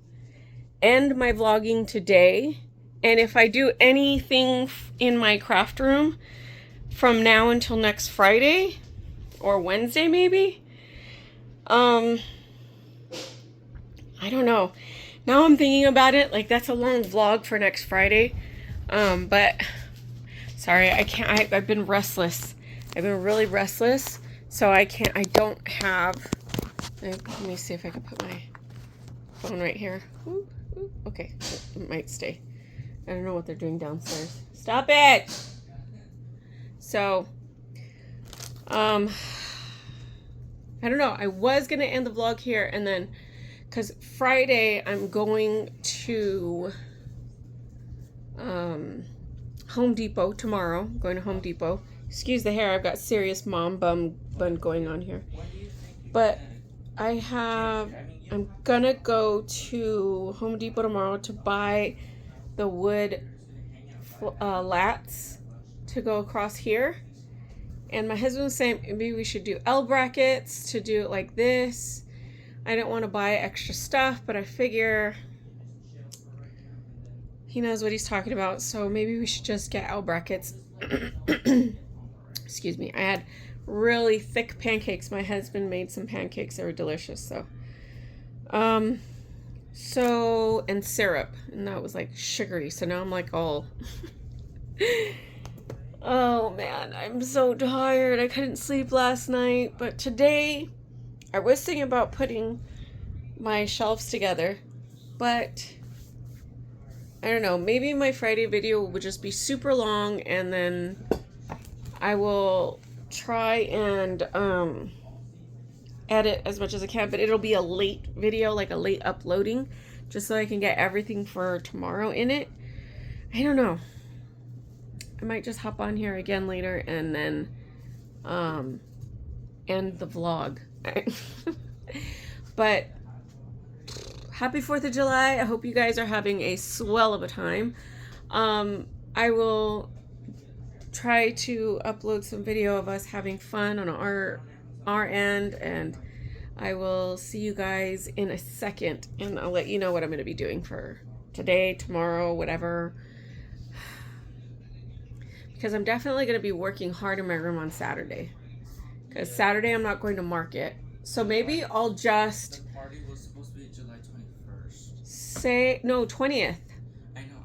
End my vlogging today. And if I do anything in my craft room from now until next Friday or Wednesday maybe, I don't know. Now I'm thinking about it, like that's a long vlog for next Friday. But Sorry, I can't. I've been restless. I've been really restless, so I can't. I don't have. Let me see if I can put my phone right here. Ooh, ooh, okay, it might stay. I don't know what they're doing downstairs. Stop it! So, I don't know. I was gonna end the vlog here, and then, cause Friday I'm going to Home Depot tomorrow. I'm going to Home Depot. Excuse the hair. I've got serious mom bun going on here. But I'm gonna go to Home Depot tomorrow to buy the wood lats to go across here. And my husband was saying maybe we should do L brackets to do it like this. I didn't want to buy extra stuff, but I figure he knows what he's talking about, so maybe we should just get L brackets. Excuse me. I had really thick pancakes. My husband made some pancakes that were delicious, so and syrup, and that was like sugary, so now I'm like all oh man, I'm so tired. I couldn't sleep last night, but today I was thinking about putting my shelves together, but I don't know, maybe my Friday video would just be super long, and then I will try and edit as much as I can, but it'll be a late video, like a late uploading, just so I can get everything for tomorrow in it. I don't know. I might just hop on here again later and then end the vlog. But happy 4th of July. I hope you guys are having a swell of a time. I will try to upload some video of us having fun on our end, and I will see you guys in a second, and I'll let you know what I'm going to be doing for today, tomorrow, whatever. Because I'm definitely going to be working hard in my room on Saturday. Because Saturday I'm not going to market. So maybe I'll just... The party was supposed to be July 21st. Say... No, 20th. I know.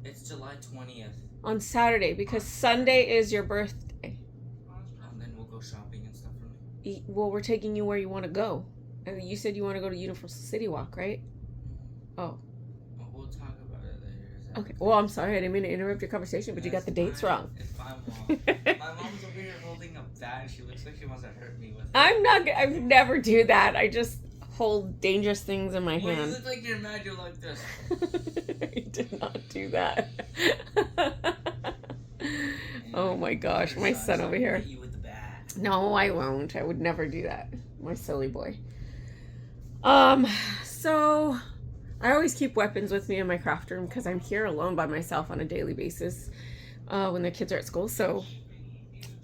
It's July 20th. On Saturday. Because Sunday is your birthday. And then we'll go shopping and stuff for me. Well, we're taking you where you want to go. And you said you want to go to Universal City Walk, right? Oh. Well, we'll talk about it later. Okay. Well, I'm sorry. I didn't mean to interrupt your conversation, but you got the dates wrong. It's my mom. My mom's over here holding a bat. She looks like she wants to hurt me with it. I would never do that. I just hold dangerous things in my Well, hand. you look like you're mad. You're like this. I did not do that. Oh my gosh, my son over here. You with the bat. No, I won't. I would never do that. My silly boy. So I always keep weapons with me in my craft room because I'm here alone by myself on a daily basis when the kids are at school. So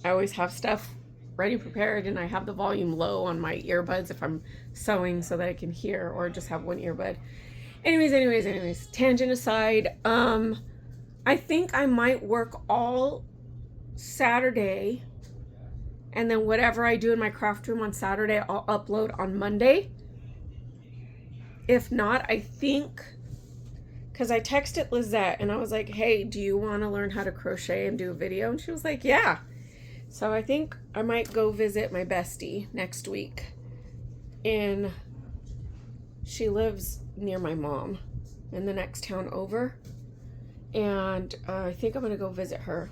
I always have stuff ready prepared, and I have the volume low on my earbuds if I'm sewing so that I can hear, or just have one earbud. Anyways, tangent aside, I think I might work all Saturday, and then whatever I do in my craft room on Saturday, I'll upload on Monday. If not, I think, because I texted Lizette and I was like, hey, do you want to learn how to crochet and do a video? And she was like, yeah. So I think I might go visit my bestie next week. She lives near my mom in the next town over. And I think I'm going to go visit her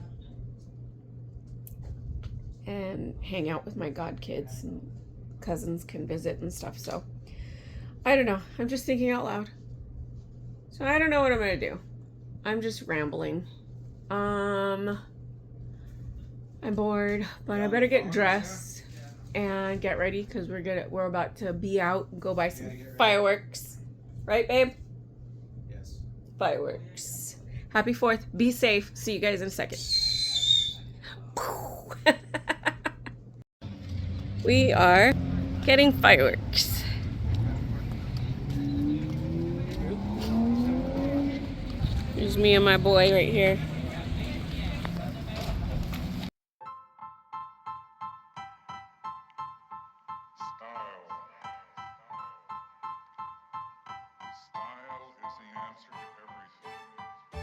and hang out with my godkids, and cousins can visit and stuff. So I don't know. I'm just thinking out loud. So I don't know what I'm going to do. I'm just rambling. I'm bored, but I better get dressed and get ready because we're about to be out and go buy some fireworks. Right, babe? Yes. Fireworks. Happy 4th. Be safe. See you guys in a second. We are getting fireworks. There's me and my boy right here. Style is the answer to everything. A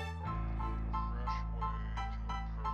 fresh way to approach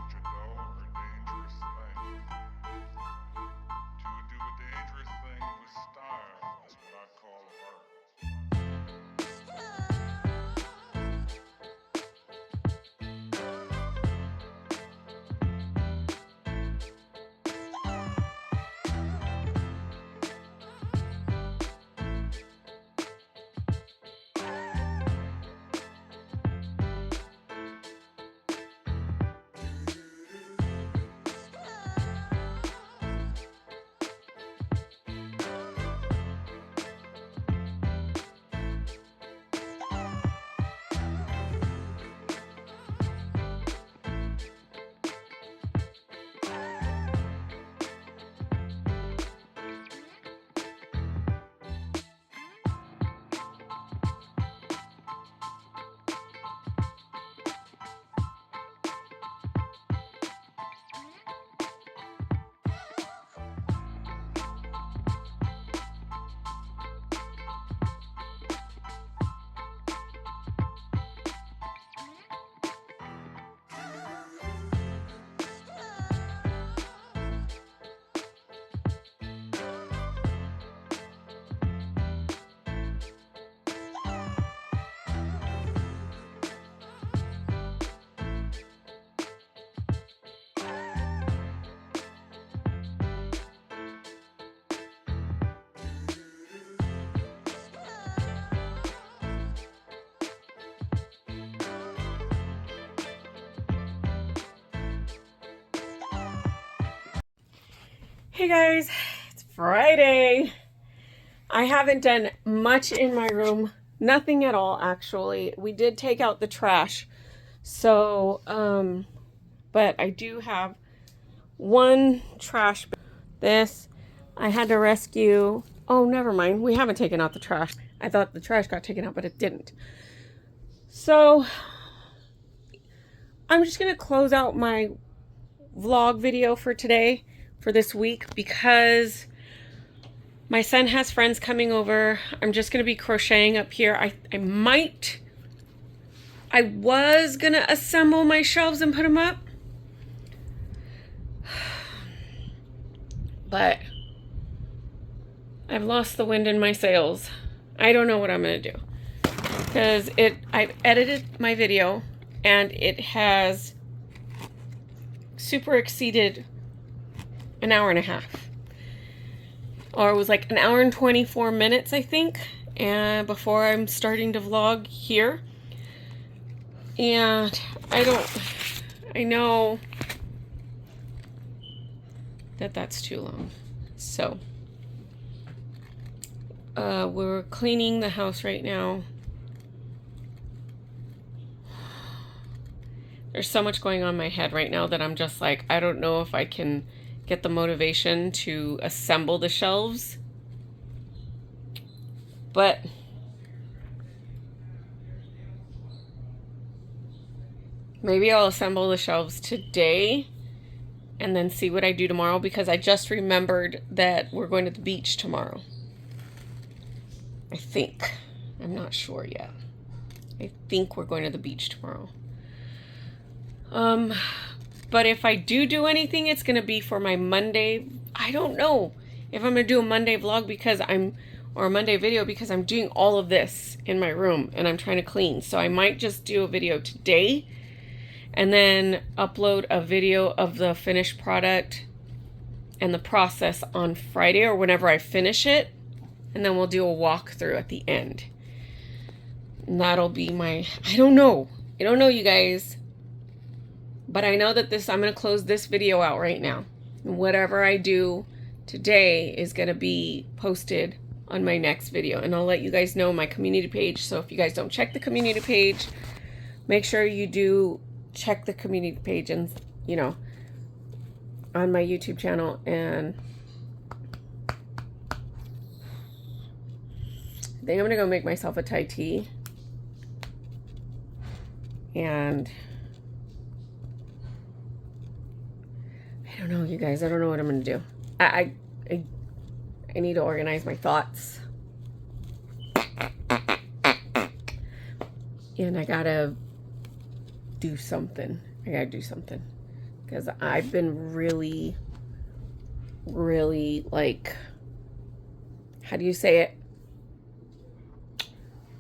Hey guys, it's Friday. I haven't done much in my room. Nothing at all, actually. We did take out the trash. So, but I do have one trash. This, I had to rescue. Oh, never mind. We haven't taken out the trash. I thought the trash got taken out, but it didn't. So, I'm just going to close out my vlog video for today, for this week, because my son has friends coming over. I'm just going to be crocheting up here. I was going to assemble my shelves and put them up, but I've lost the wind in my sails. I don't know what I'm going to do, because I've edited my video and it has super exceeded an hour and a half, or it was like an hour and 24 minutes, I think, and before I'm starting to vlog here. And I know that that's too long. So we're cleaning the house right now. There's so much going on in my head right now that I'm just like, I don't know if I can get the motivation to assemble the shelves. But maybe I'll assemble the shelves today and then see what I do tomorrow, because I just remembered that we're going to the beach tomorrow. I think. I'm not sure yet. I think we're going to the beach tomorrow. But if I do anything, it's going to be for my Monday. I don't know if I'm going to do a Monday vlog or a Monday video, because I'm doing all of this in my room and I'm trying to clean. So I might just do a video today and then upload a video of the finished product and the process on Friday or whenever I finish it. And then we'll do a walkthrough at the end. And that'll be my, I don't know, you guys. But I know that I'm going to close this video out right now. And whatever I do today is going to be posted on my next video. And I'll let you guys know my community page. So if you guys don't check the community page, make sure you do check the community page and, you know, on my YouTube channel. And I think I'm going to go make myself a Thai tea. And I don't know, you guys. I don't know what I'm going to do. I need to organize my thoughts. And I got to do something. Because I've been really, like, how do you say it?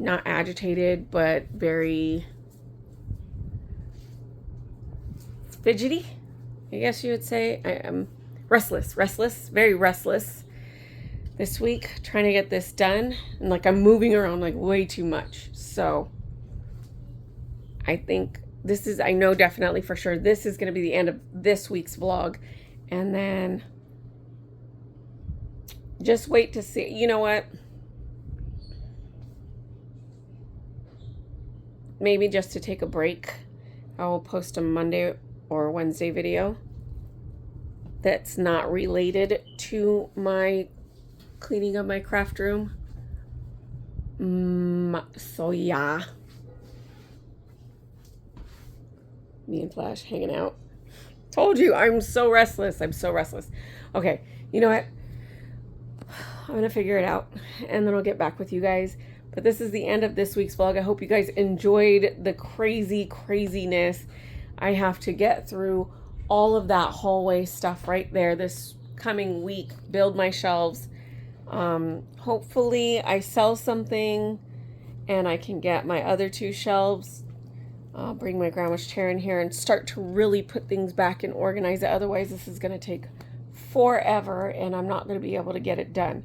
Not agitated, but very fidgety, I guess you would say. I am restless, very restless this week, trying to get this done. And like, I'm moving around like way too much. So I think I know definitely for sure this is going to be the end of this week's vlog. And then just wait to see. You know what? Maybe just to take a break, I will post a Monday or Wednesday video that's not related to my cleaning of my craft room. So yeah. Me and Flash hanging out. Told you, I'm so restless. Okay, you know what? I'm gonna figure it out and then I'll get back with you guys. But this is the end of this week's vlog. I hope you guys enjoyed the craziness. I have to get through all of that hallway stuff right there this coming week. Build my shelves. Hopefully I sell something and I can get my other 2 shelves. I'll bring my grandma's chair in here and start to really put things back and organize it. Otherwise, this is going to take forever and I'm not going to be able to get it done.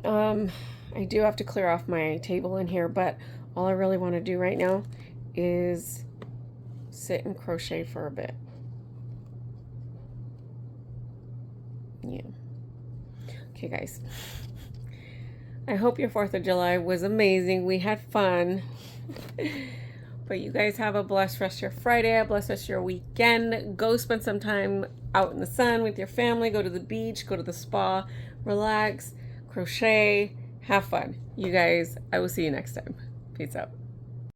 I do have to clear off my table in here, but all I really want to do right now is sit and crochet for a bit. Yeah. Okay, guys. I hope your 4th of July was amazing. We had fun. But you guys have a blessed rest of your Friday, a blessed rest of your weekend. Go spend some time out in the sun with your family. Go to the beach, go to the spa, relax, crochet, have fun. You guys, I will see you next time. Peace out.